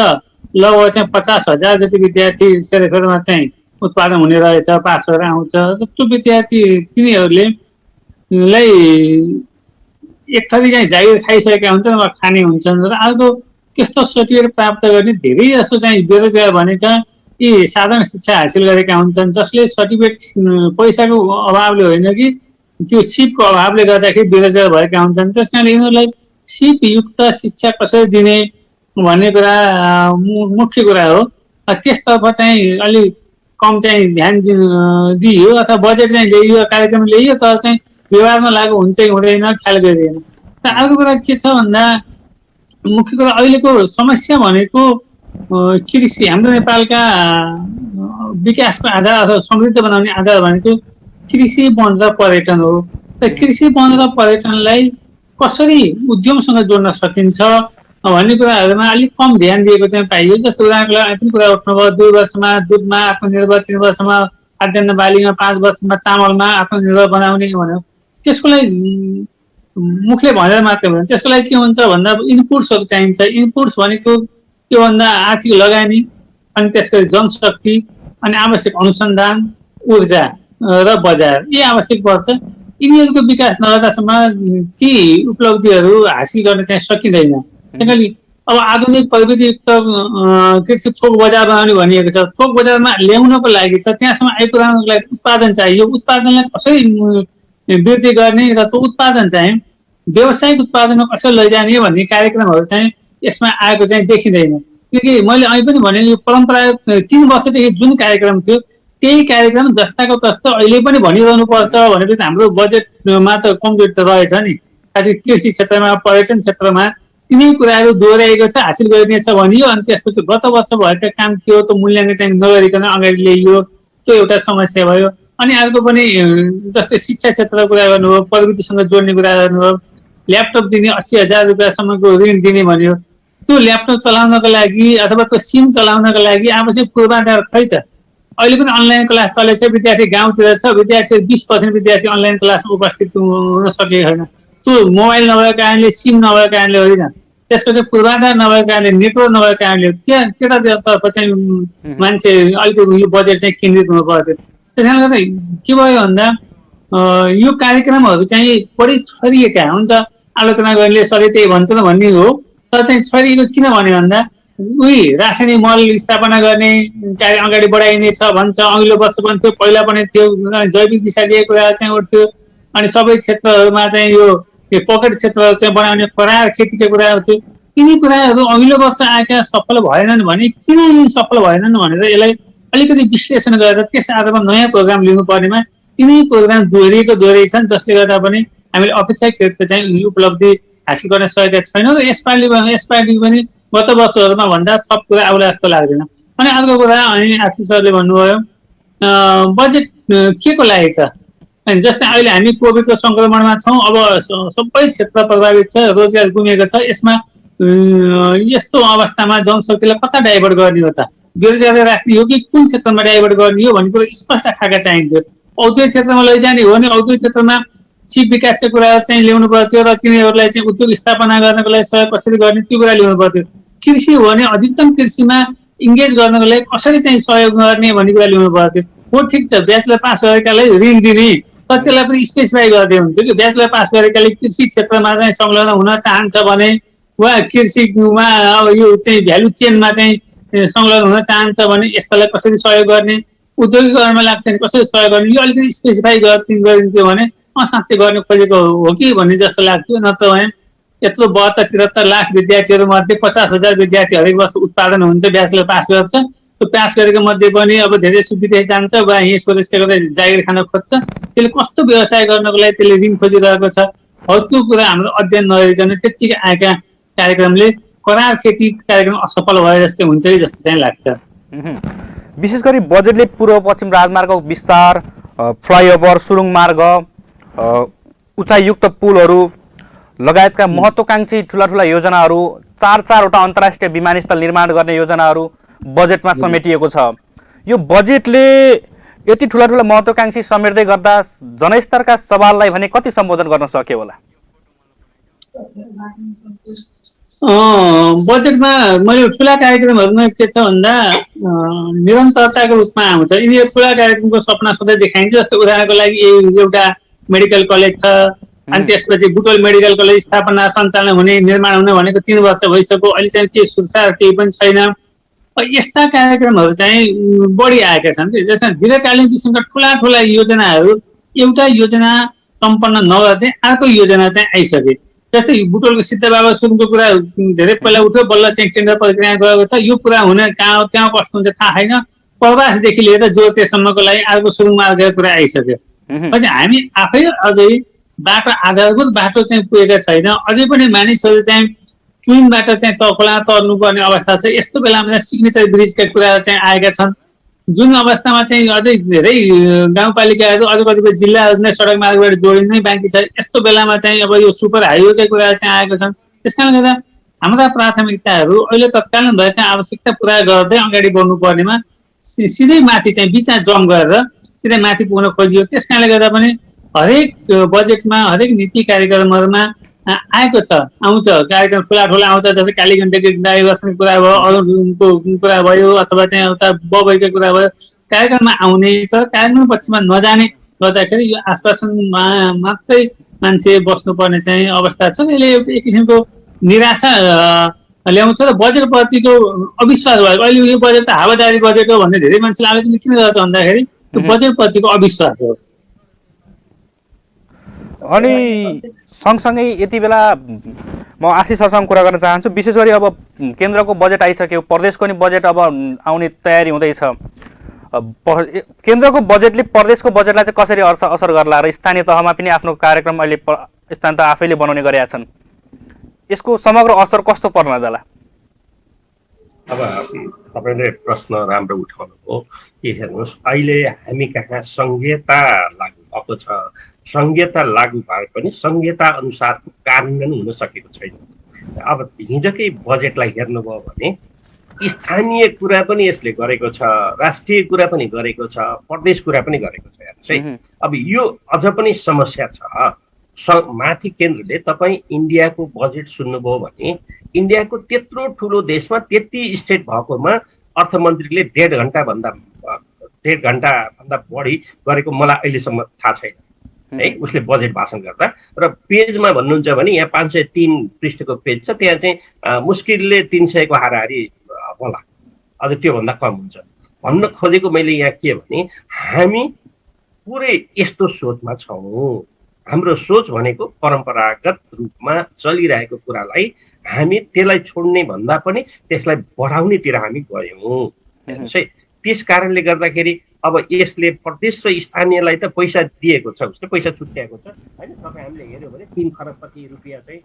लगभग चाहिँ 50,000 जति विद्यार्थी सेरेफेरमा चाहिँ उत्पादन हुने रहेछ, पास गरेर आउँछ। त्यो विद्यार्थी तिनीहरूले एक थरी चाहिँ जागिर खाइसकेका हुन्छन् वा खाने हुन्छन् र अर्को त्यस्तो सर्टिफिकेट प्राप्त गर्ने धेरै जसो चाहिँ बेरोजगार भनेका यी साधारण शिक्षा हासिल गरेका हुन्छन्, जसले सर्टिफिकेट पैसाको अभावले होइन कि त्यो सिपको अभावले गर्दाखेरि बेरोजगार भएका हुन्छन्। त्यस कारणले यिनीहरूलाई सिपयुक्त शिक्षा कसरी दिने भन्ने कुरा मुख्य कुरा हो। त्यसतर्फ चाहिँ अलिक कम चाहिँ ध्यान दिइयो अथवा बजेट चाहिँ ल्याइयो, कार्यक्रम ल्याइयो, तर चाहिँ व्यवहारमा लागु हुन्छ कि हुँदैन ख्याल गरिएन। अर्को कुरा के छ भन्दा मुख्य कुरा अहिलेको समस्या भनेको कृषि, हाम्रो नेपालका विकासको आधार अथवा समृद्ध बनाउने आधार भनेको कृषि, वन र पर्यटन हो। र कृषि, वन र पर्यटनलाई कसरी उद्यमसँग जोड्न सकिन्छ भन्ने कुराहरूमा अलिक कम ध्यान दिएको चाहिँ पाइयो। जस्तो उदाहरणको लागि पनि कुरा उठ्नुभयो, 2 वर्षमा दुधमा आत्मनिर्भर, 3 वर्षमा खाद्यान्न बालीमा, 5 वर्षमा चामलमा आत्मनिर्भर बनाउने भन्यो। त्यसको लागि मुखले भनेर मात्रै हुँदैन, त्यसको लागि के हुन्छ भन्दा इनपुट्सहरू चाहिन्छ। इनपुट्स भनेको के भन्दा आर्थिक लगानी, अनि त्यसको जनशक्ति, अनि आवश्यक अनुसन्धान, ऊर्जा र बजार, यी आवश्यक पर्छ। यिनीहरूको विकास नगर्दासम्म ती उपलब्धिहरू हासिल गर्न चाहिँ सकिँदैन। किनकि अब आधुनिक प्रविधियुक्त कृषि थोक बजार बनाउने भनिएको छ। थोक बजारमा ल्याउनको लागि त त्यहाँसम्म आइपुर्याउनको लागि उत्पादन चाहियो। उत्पादनलाई कसरी वृद्धि गर्ने र त्यो उत्पादन चाहिँ व्यावसायिक उत्पादनमा कसरी लैजाने भन्ने कार्यक्रमहरू चाहिँ यसमा आएको चाहिँ देखिँदैन। किनकि मैले अहिले पनि भने यो परम्परागत 3 वर्षदेखि जुन कार्यक्रम थियो त्यही कार्यक्रम जस्ताको तस्तो अहिले पनि भनिरहनु पर्छ भनेपछि हाम्रो बजेटमा त कमजोरी त रहेछ नि। खास गरी कृषि क्षेत्रमा, पर्यटन क्षेत्रमा तिनै कुराहरू दोहोऱ्याएको छ, हासिल गरिनेछ भनियो, अनि त्यसपछि गत वर्ष भएका काम के हो त्यो मूल्याङ्कन चाहिँ नगरिकन अगाडि ल्याइयो। त्यो एउटा समस्या भयो। अनि अर्को पनि जस्तै शिक्षा क्षेत्रको कुरा गर्नुभयो, प्रविधिसँग जोड्ने कुरा गर्नुभयो, ल्यापटप दिने 80,000 रुपियाँसम्मको ऋण दिने भन्यो। त्यो ल्यापटप चलाउनको लागि अथवा त्यो सिम चलाउनको लागि आवश्यक पूर्वाधार खै त? अहिले पनि अनलाइन क्लास चलेछ, विद्यार्थी गाउँतिर छ, विद्यार्थी 20% विद्यार्थी अनलाइन क्लासमा उपस्थित हुन सकेको छैन। त्यो मोबाइल नभएको कारणले, सिम नभएको कारणले होइन, त्यसको चाहिँ पूर्वाधार नभएको कारणले, नेटवर्क नभएको कारणले त्यतातर्फ चाहिँ मान्छे अलिकति यो बजेट चाहिँ केन्द्रित हुनु पर्थ्यो। त्यस कारणले गर्दा के भयो भन्दा यो कार्यक्रमहरू चाहिँ बढी छरिएका हुन्छ। आलोचना गर्ने सधैँ त्यही भन्छन् भन्ने हो, तर चाहिँ छरिएको किन भन्यो भन्दा उही रासायनिक मल स्थापना गर्ने कार्य अगाडि बढाइने छ भन्छ। अघिल्लो वर्ष पनि थियो, पहिला पनि थियो, जैविक विषादीय कुरा चाहिँ उठ्थ्यो। अनि सबै क्षेत्रहरूमा चाहिँ यो पकेट क्षेत्रहरू चाहिँ बनाउने करार खेतीको कुराहरू थियो। यिनी कुराहरू अघिल्लो वर्ष आएका सफल भएनन् भने किन यी सफल भएनन् भनेर यसलाई अलिकति विश्लेषण गरेर त्यस आधारमा नयाँ प्रोग्राम लिनु पर्नेमा तिनै प्रोग्राम दोहोरिएकै छन्, जसले गर्दा पनि हामीले अपेक्षाकृत चाहिँ उपलब्धि हासिल गर्न सकेका छैनौँ र यसपालि पनि गत वर्षहरूमा भन्दा थप कुरा आउला जस्तो लाग्दैन। अनि अर्को कुरा अनि आशिष सरले भन्नुभयो बजेट के को लागि त? जस्तै अहिले हामी कोभिडको संक्रमणमा छौँ, अब सबै क्षेत्र प्रभावित छ, रोजगार गुमेको छ। यसमा यस्तो अवस्थामा जनशक्तिलाई कता डाइभर्ट गर्ने हो त? बेरोजगार राख्ने हो कि कुन क्षेत्रमा डाइभर्ट गर्ने हो भन्ने कुरो स्पष्ट खाका चाहिन्थ्यो। औद्योगिक क्षेत्रमा लैजाने हो भने औद्योगिक क्षेत्रमा सिप विकासका कुराहरू चाहिँ ल्याउनु पर्थ्यो र तिनीहरूलाई चाहिँ उद्योग स्थापना गर्नको लागि सहयोग कसरी गर्ने त्यो कुरा ल्याउनु पर्थ्यो। कृषि हो भने अधिकतम कृषिमा इङ्गेज गर्नको लागि कसरी चाहिँ सहयोग गर्ने भन्ने कुरा ल्याउनु पर्थ्यो। हो ठिक छ, ब्याचलर पास गरेकालाई ऋण दिने, तर त्यसलाई पनि स्पेसिफाई गर्दै हुन्थ्यो कि ब्याचलर पास गरेकाले कृषि क्षेत्रमा चाहिँ संलग्न हुन चाहन्छ भने वा कृषिमा अब यो चाहिँ भ्यालु चेनमा चाहिँ संलग्न हुन चाहन्छ भने यस्तालाई कसरी सहयोग गर्ने, उद्योगीकरणमा लाग्छ भने कसरी सहयोग गर्ने, यो अलिकति स्पेसिफाई गरिदिन्थ्यो भने साँच्चै गर्न खोजेको हो कि भन्ने जस्तो लाग्थ्यो। नत्र भने यत्रो 72-73 लाख विद्यार्थीहरू मध्ये 50,000 विद्यार्थी हरेक वर्ष उत्पादन हुन्छ, ब्याचलर पास गर्छ। त्यो पास गरेको मध्ये पनि अब धेरै सुविधा जान्छ वा यहीँ स्वदेशका गर्दा जागिर खान खोज्छ। त्यसले कस्तो व्यवसाय गर्नको लागि त्यसले ऋण खोजिरहेको छ, हो त्यो कुरा हाम्रो अध्ययन नगरिकन त्यत्तिकै आएका कार्यक्रमले करार खेती कार्यक्रम असफल भए जस्तै हुन्छ कि जस्तो चाहिँ लाग्छ। विशेष गरी बजेटले पूर्व पश्चिम राजमार्गको विस्तार, फ्लाइओभर, सुरुङ मार्ग, उचाइयुक्त पुलहरू लगायतका महत्त्वकांक्षी ठुला योजनाहरू, 4-4वटा अन्तर्राष्ट्रिय विमानस्थल निर्माण गर्ने योजनाहरू बजेटमा समेटिएको छ। यो बजेटले यति ठुला महत्त्वकांक्षी समेट्दै गर्दा जनस्तरका सवाललाई भने कति सम्बोधन गर्न सक्यो होला? बजेटमा मैले ठुला कार्यक्रमहरूमा के छ भन्दा निरन्तरताको रूपमा आउँछ। यिनीहरू ठुला कार्यक्रमको सपना सधैँ देखाइन्छ। जस्तो उदाहरणको लागि एउटा मेडिकल कलेज छ, अनि त्यसपछि बुटोल मेडिकल कलेज स्थापना सञ्चालन हुने निर्माण हुने भनेको 3 वर्ष भइसक्यो, अहिले चाहिँ केही सुरक्षा केही पनि छैन। यस्ता कार्यक्रमहरू चाहिँ बढी आएका छन् कि जसमा दीर्घकालीन किसिमका ठुला योजनाहरू एउटा योजना सम्पन्न नगर्दै अर्को योजना चाहिँ आइसके। जस्तै बुटोलको सिद्धबाबा सुरुङको कुरा धेरै पहिला उठ्यो, बल्ल चाहिँ टेन्डर प्रक्रिया गएको छ। यो कुरा हुने कहाँ कस्तो हुन्छ थाहा छैन। प्रवासदेखि लिएर जोरतेसम्मको लागि अर्को सुरुङ मार्गको कुरा आइसक्यो। पछि हामी आफै अझै बाटो आधारभूत बाटो चाहिँ पुगेका छैन। अझै पनि मानिसहरू चाहिँ ट्विनबाट चाहिँ तखोला तर्नुपर्ने अवस्था छ। यस्तो बेलामा चाहिँ सिग्नेचर ब्रिजका कुराहरू चाहिँ आएका छन्, जुन अवस्थामा चाहिँ अझै धेरै गाउँपालिकाहरू अझ कतिपय जिल्लाहरू नै सडक मार्गबाट जोडिनै बाँकी छ। यस्तो बेलामा चाहिँ अब यो सुपर हाइवेकै कुराहरू चाहिँ आएको छन्। त्यस कारणले गर्दा हाम्रा प्राथमिकताहरू अहिले तत्कालीन भएका आवश्यकता पुरा गर्दै अगाडि बढ्नु पर्नेमा सिधै माथि चाहिँ बिचमा जम्प गरेर सिधै माथि पुग्न खोजियो। त्यस कारणले गर्दा पनि हरेक बजेटमा हरेक नीति कार्यक्रमहरूमा आएको छ, आउँछ कार्यक्रम ठुला आउँछ। जस्तै कालीगण्डकी डाइभर्सनको कुरा भयो, अरूको कुरा भयो, अथवा चाहिँ उता बबैको कुरा भयो, कार्यक्रममा आउने तर कार्यक्रम पक्षमा नजाने गर्दाखेरि यो आश्वासनमा मात्रै मान्छे बस्नुपर्ने चाहिँ अवस्था छ। यसले एक किसिमको निराशा ल्याउँछ र बजेटप्रतिको अविश्वास भयो। अहिले यो बजेट त हावादारी बजेट हो भन्ने धेरै मान्छेले आलोचना किन गर्छ भन्दाखेरि त्यो बजेटप्रतिको अविश्वास हो। अनि सँगसँगै यति बेला म आशिष सरसँग कुरा गर्न चाहन्छु। विशेष गरी अब केन्द्रको बजेट आइसक्यो, प्रदेशको नि बजेट अब आउने तयारी हुँदैछ। केन्द्रको बजेटले प्रदेशको बजेटलाई चाहिँ कसरी असर गर्ला र स्थानीय तहमा पनि आफ्नो कार्यक्रम अहिले स्थानीय तह आफैले बनाउने गरेका छन्, यसको समग्र असर कस्तो पर्न जाला? अब तपाईँले प्रश्न राम्रो उठाउनु हो कि हेर्नुहोस्, अहिले हामी कहाँ संहिता लागू भएको छ। संहिता लागू भए पनि संहिता अनुसारको कार्यान्वयन हुन सकेको छैन। अब हिजोकै बजेटलाई हेर्नुभयो भने स्थानीय कुरा पनि यसले गरेको छ, राष्ट्रिय कुरा पनि गरेको छ, प्रदेश कुरा पनि गरेको छ। हेर्नुहोस् है, अब यो अझ पनि समस्या छ। माथि केन्द्रले तपाईँ इन्डियाको बजेट सुन्नुभयो भने इन्डियाको त्यत्रो ठुलो देशमा त्यति स्टेट भएकोमा अर्थमन्त्रीले 1.5 घन्टाभन्दा बढी गरेको मलाई अहिलेसम्म थाहा छैन है। उसले बजेट भाषण गर्दा र पेजमा भन्नुहुन्छ भने यहाँ 503 पृष्ठको पेज छ, त्यहाँ चाहिँ मुस्किलले 300 को हाराहारी होला, अझ त्योभन्दा कम हुन्छ। भन्न खोजेको मैले यहाँ के भने हामी पुरै यस्तो सोचमा छौँ। हाम्रो सोच भनेको परम्परागत रूपमा चलिरहेको कुरालाई हामी त्यसलाई छोड्ने भन्दा पनि त्यसलाई बढाउनेतिर हामी गयौँ। हेर्नुहोस् है, त्यस कारणले गर्दाखेरि अब यसले प्रदेश र स्थानीयलाई त पैसा दिएको छ, उसले पैसा छुट्याएको छ होइन। तपाईँ हामीले हेऱ्यो भने 3 खरब कति रुपियाँ चाहिँ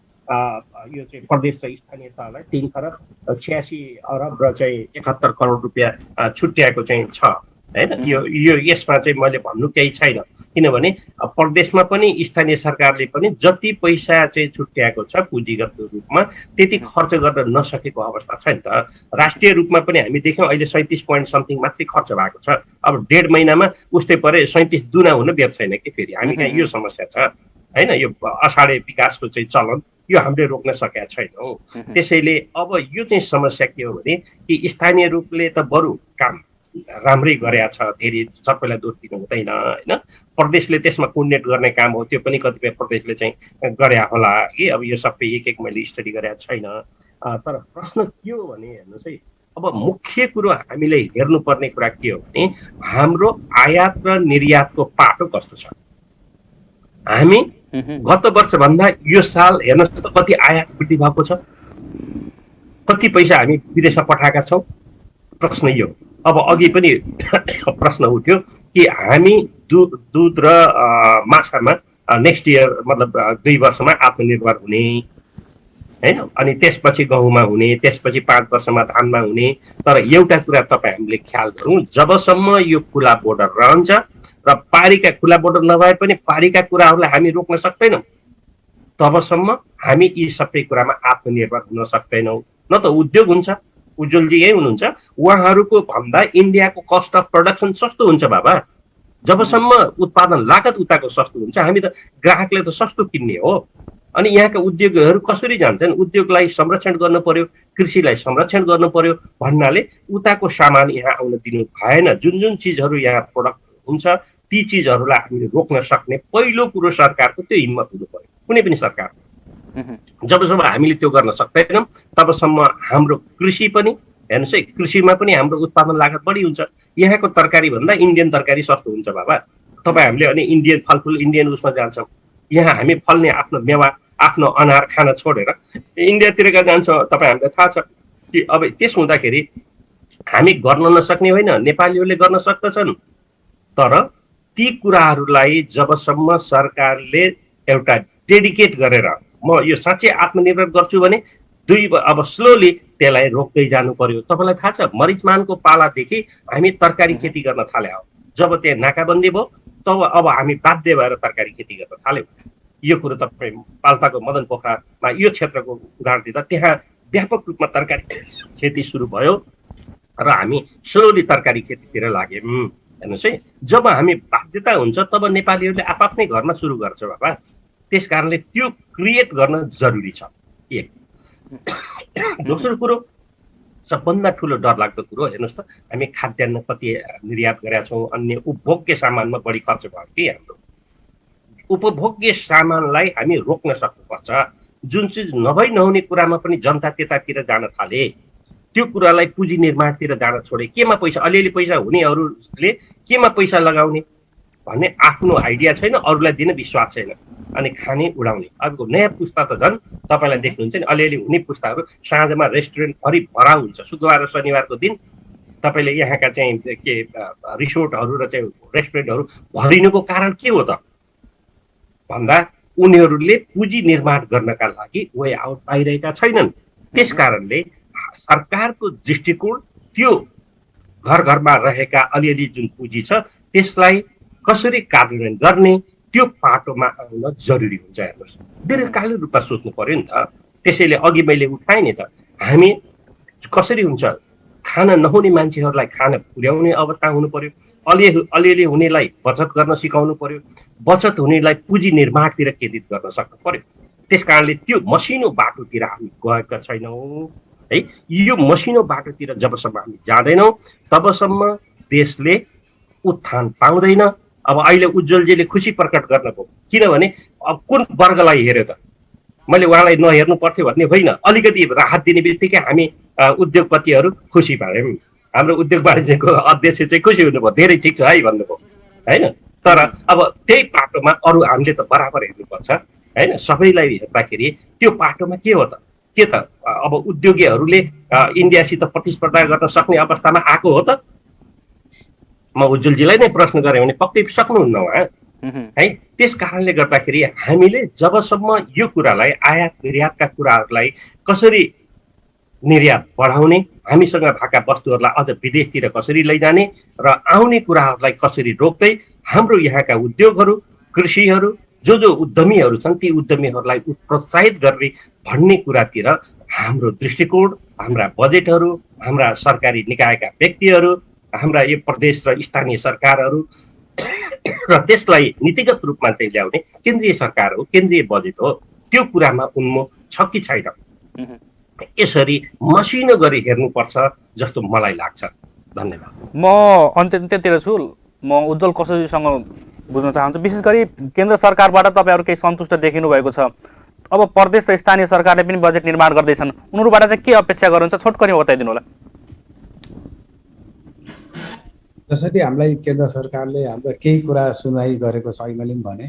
यो चाहिँ प्रदेश र स्थानीय तहलाई 3 खरब 86 अरब र चाहिँ 71 करोड रुपियाँ छुट्याएको चाहिँ छ होइन। यो यसमा चाहिँ मैले भन्नु केही छैन, किनभने प्रदेशमा पनि स्थानीय सरकारले पनि जति पैसा चाहिँ छुट्याएको छ पुँजीगत रूपमा त्यति खर्च गर्न नसकेको अवस्था छ नि त। राष्ट्रिय रूपमा पनि हामी देख्यौँ अहिले 37 पोइन्ट समथिङ मात्रै खर्च भएको छ। अब 1.5 महिनामा उस्तै परे 37 दुना हुन बेर छैन कि फेरि। हामी कहाँ यो समस्या छ होइन। यो असाढे विकासको चाहिँ चलन यो हामीले रोक्न सकेका छैनौँ। त्यसैले अब यो चाहिँ समस्या के हो भने कि स्थानीय रूपले त बरु काम राम्रै गरेका छ, धेरै सबैलाई दोष दिनु हुँदैन होइन। प्रदेशले त्यसमा कोर्डिनेट गर्ने काम हो, त्यो पनि कतिपय प्रदेशले चाहिँ गरे होला कि अब यो सबै एक एक मैले स्टडी गरेको छैन। तर प्रश्न के हो भने हेर्नुहोस् है, अब मुख्य कुरो हामीले हेर्नुपर्ने कुरा के हो भने हाम्रो आयात र निर्यातको पाटो कस्तो छ। हामी गत वर्षभन्दा यो साल हेर्नुहोस् त कति आयात वृद्धि भएको छ, कति पैसा हामी विदेशमा पठाएका छौँ, प्रश्न यो। अब अघि पनि प्रश्न उठ्यो कि हामी दुध र माछामा नेक्स्ट इयर मतलब 2 वर्षमा आत्मनिर्भर हुने होइन, अनि त्यसपछि गहुँमा हुने, त्यसपछि 5 वर्षमा धानमा हुने। तर एउटा कुरा तपाईँ हामीले ख्याल गरौँ, जबसम्म यो खुला बोर्डर रहन्छ र पारीका खुला बोर्डर नभए पनि पारीका कुराहरूलाई हामी रोक्न सक्दैनौँ, तबसम्म हामी यी सबै कुरामा आत्मनिर्भर हुन सक्दैनौँ। न त उद्योग हुन्छ, उज्जवलजी यही हुनुहुन्छ, उहाँहरूको भन्दा इन्डियाको कस्ट अफ प्रोडक्सन सस्तो हुन्छ बाबा। जबसम्म उत्पादन लागत उताको सस्तो हुन्छ, हामी त ग्राहकले त सस्तो किन्ने हो। अनि यहाँका उद्योगहरू कसरी जान्छन्, उद्योगलाई संरक्षण गर्नु पर्यो, कृषिलाई संरक्षण गर्नु पर्यो भन्नाले उताको सामान यहाँ आउन दिनु भएन। जुन जुन चिजहरू यहाँ प्रोडक्ट हुन्छ ती चिजहरूलाई हामीले रोक्न सक्ने पहिलो कुरो सरकारको त्यो हिम्मत हुनु पर्यो, कुनै पनि सरकार। जबसम्म हामीले त्यो गर्न सक्दैनौँ तबसम्म हाम्रो कृषि पनि हेर्नुहोस् है, कृषिमा पनि हाम्रो उत्पादन लागत बढी हुन्छ। यहाँको तरकारी भन्दा इन्डियन तरकारी सस्तो हुन्छ बाबा। तपाईँ हामीले अनि इन्डियन फलफुल इन्डियन उसमा जान्छौँ, यहाँ हामी फल्ने आफ्नो मेवा आफ्नो अनार खान छोडेर इन्डियातिरका जान्छौँ। तपाईँ हामीलाई थाहा छ कि अब त्यस हुँदाखेरि हामी गर्न नसक्ने होइन, नेपालीहरूले गर्न सक्दछन्। तर ती कुराहरूलाई जबसम्म सरकारले एउटा डेडिकेट गरेर म यो साँच्चै आत्मनिर्भर गर्छु भने अब स्लोली त्यसलाई रोक्दै जानु पर्यो। तपाईँलाई थाहा छ मरिचमानको पालादेखि हामी तरकारी खेती गर्न थाले हो। जब त्यहाँ नाकाबन्दी भयो तब अब हामी बाध्य भएर तरकारी खेती गर्न थाल्यौँ। यो कुरो तपाईँ पाल्पाको मदन पोखरामा यो क्षेत्रको उदाहरण दिँदा त्यहाँ व्यापक रूपमा तरकारी खेती सुरु भयो र हामी स्लोली तरकारी खेतीतिर लाग्यौँ। हेर्नुहोस् है, जब हामी बाध्यता हुन्छ तब नेपालीहरूले आफ्नै घरमा सुरु गर्छ बाबा। त्यस कारणले त्यो क्रिएट गर्न जरुरी छ। एक दोस्रो कुरो सबभन्दा ठुलो डरलाग्दो कुरो हेर्नुहोस् त, हामी खाद्यान्न कति निर्यात गरेका छौँ, अन्य उपभोग्य सामानमा बढी खर्च भयो कि हाम्रो उपभोग्य सामानलाई हामी रोक्न सक्नुपर्छ। जुन चिज नभई नहुने कुरामा पनि जनता त्यतातिर जान थाले, त्यो कुरालाई पुँजी निर्माणतिर जान छोडे। केमा पैसा अलिअलि पैसा हुनेहरूले केमा पैसा लगाउने भन्ने आफ्नो आइडिया छैन, अरूलाई दिन विश्वास छैन, अनि खाने उडाउने। अबको नयाँ पुस्ता त झन् तपाईँलाई देख्नुहुन्छ नि, अलिअलि हुने पुस्ताहरू साँझमा रेस्टुरेन्ट भरि भराउ हुन्छ। शुक्रबार र शनिबारको दिन तपाईँले यहाँका चाहिँ के रिसोर्टहरू र चाहिँ रेस्टुरेन्टहरू भरिनुको कारण के हो त भन्दा उनीहरूले पुँजी निर्माण गर्नका लागि वे आउट पाइरहेका छैनन्। त्यस कारणले सरकारको दृष्टिकोण त्यो घर घरमा रहेका अलिअलि जुन पुँजी छ त्यसलाई कसरी कार्यान्वयन गर्ने त्यो पाटोमा आउन जरुरी हुन्छ। हेर्नुहोस्, दीर्घकालीन रूपमा सोच्नु पर्यो नि त। त्यसैले अघि मैले उठाएँ नि त, हामी कसरी हुन्छ खान नहुने मान्छेहरूलाई खाना पुर्याउने अवस्था हुनु पर्यो, अलिअलि हुनेलाई बचत गर्न सिकाउनु पर्यो, बचत हुनेलाई पुँजी निर्माणतिर केन्द्रित गर्न सक्नु पर्यो। त्यस कारणले त्यो मसिनो बाटोतिर हामी गएका छैनौँ है। यो मसिनो बाटोतिर जबसम्म हामी जाँदैनौँ तबसम्म देशले उत्थान पाउँदैन। अब अहिले उज्जवलजीले खुसी प्रकट गर्नुभयो, किनभने अब कुन वर्गलाई हेऱ्यो त, मैले उहाँलाई नहेर्नु पर्थ्यो भन्ने होइन, अलिकति राहत दिने बित्तिकै हामी उद्योगपतिहरू खुसी भयौँ। हाम्रो उद्योग वाणिज्यको अध्यक्ष चाहिँ खुसी हुनुभयो, धेरै ठिक छ है भन्नुभयो होइन। तर अब त्यही पाटोमा अरू हामीले त बराबर हेर्नुपर्छ होइन। सबैलाई हेर्दाखेरि त्यो पाटोमा के हो त, के त अब उद्योगीहरूले इन्डियासित प्रतिस्पर्धा गर्न सक्ने अवस्थामा आएको हो त म उज्जवलजीलाई नै प्रश्न गरेँ भने पक्कै सक्नुहुन्न उहाँ है। त्यस कारणले गर्दाखेरि हामीले जबसम्म यो कुरालाई आयात निर्यातका कुराहरूलाई कसरी निर्यात बढाउने, हामीसँग भएका वस्तुहरूलाई अझ विदेशतिर कसरी लैजाने र आउने कुराहरूलाई कसरी रोक्दै हाम्रो यहाँका उद्योगहरू, कृषिहरू, जो उद्यमीहरू छन् ती उद्यमीहरूलाई प्रोत्साहित गर्ने भन्ने कुरातिर हाम्रो दृष्टिकोण, हाम्रा बजेटहरू, हाम्रा सरकारी निकायका व्यक्तिहरू, हाम्रा यो प्रदेश र स्थानीय सरकारहरू र त्यसलाई नीतिगत रूपमा चाहिँ ल्याउने केन्द्रीय सरकार हो, केन्द्रीय बजेट हो, त्यो कुरामा उन्मुख छ कि छैन, यसरी मसिनो गरी हेर्नुपर्छ जस्तो मलाई लाग्छ। धन्यवाद। म अन्त्यतिर छु। म उज्जवल कसोजीसँग बुझ्न चाहन्छु, विशेष गरी केन्द्र सरकारबाट तपाईँहरू केही सन्तुष्ट देखिनु भएको छ। अब प्रदेश र स्थानीय सरकारले पनि बजेट निर्माण गर्दैछन्, उनीहरूबाट चाहिँ के अपेक्षा गर्नुहुन्छ छोटकरी बताइदिनु होला। जसरी हामीलाई केन्द्र सरकारले हाम्रो केही कुरा सुनवाई गरेको छ, मैले पनि भने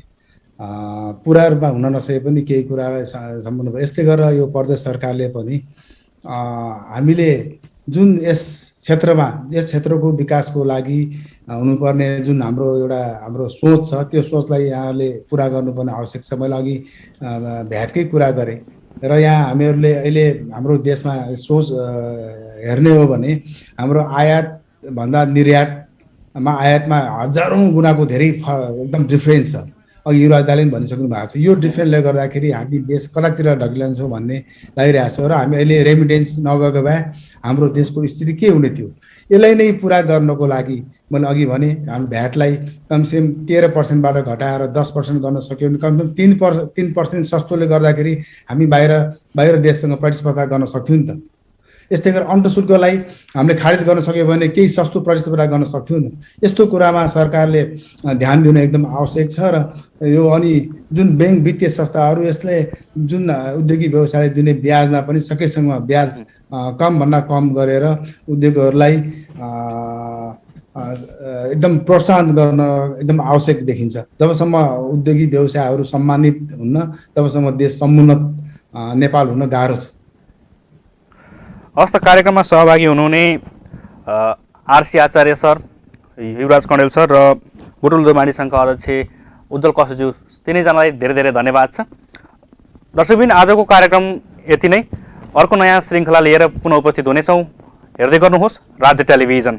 पुरा रूपमा हुन नसके पनि केही कुरालाई सम्बन्ध भयो। यस्तै गरेर यो प्रदेश सरकारले पनि हामीले जुन यस क्षेत्रको विकासको लागि हुनुपर्ने जुन हाम्रो सोच छ त्यो सोचलाई यहाँले पुरा गर्नुपर्ने आवश्यक छ। मैले अघि भ्याटकै कुरा गरेँ र यहाँ हामीहरूले अहिले हाम्रो देशमा सोच हेर्ने हो भने हाम्रो आयातभन्दा निर्यातमा आयातमा हजारौँ गुणाको धेरै एकदम डिफ्रेन्स छ। अघि युवराज दाले पनि भनिसक्नु भएको छ। यो डिफ्रेन्सले गर्दाखेरि हामी देश कतातिर ढकिरहन्छौँ भन्ने लागिरहेको छ र हामी अहिले रेमिटेन्स नगएको भए हाम्रो देशको स्थिति के हुने थियो। यसलाई नै पुरा गर्नको लागि मैले अघि भने हामी भ्याटलाई कमसेकम 13% घटाएर 10% गर्न सक्यो भने कमसेकम 3% सस्तोले गर्दाखेरि हामी बाहिर देशसँग प्रतिस्पर्धा गर्न सक्थ्यौँ नि त। यस्तै गरी अन्तशुल्कलाई हामीले खारेज गर्न सक्यो भने केही सस्तो प्रतिस्पर्धा गर्न सक्थ्यौँ नि। यस्तो कुरामा सरकारले ध्यान दिनु एकदम आवश्यक छ। र यो अनि जुन ब्याङ्क वित्तीय संस्थाहरू यसले जुन उद्योगी व्यवसायले दिने ब्याजमा पनि सकेसम्म ब्याज कमभन्दा कम गरेर उद्योगहरूलाई एकदम प्रोत्साहन गर्न एकदम आवश्यक देखिन्छ। जबसम्म उद्योगी व्यवसायहरू सम्मानित हुन्न तबसम्म देश समुन्नत नेपाल हुन गाह्रो छ। हस्त कार्यक्रममा सहभागी हुनुहुने आरसी आचार्य सर, युवराज कणेल सर र बुटुल दोमाडी सङ्घका अध्यक्ष उज्जवल कसोजी, तिनैजनालाई धेरै धेरै धन्यवाद छ। दर्शकबिन आजको कार्यक्रम यति नै। अर्को नयाँ श्रृङ्खला लिएर पुनः उपस्थित हुनेछौँ। हेर्दै गर्नुहोस् राज्य टेलिभिजन।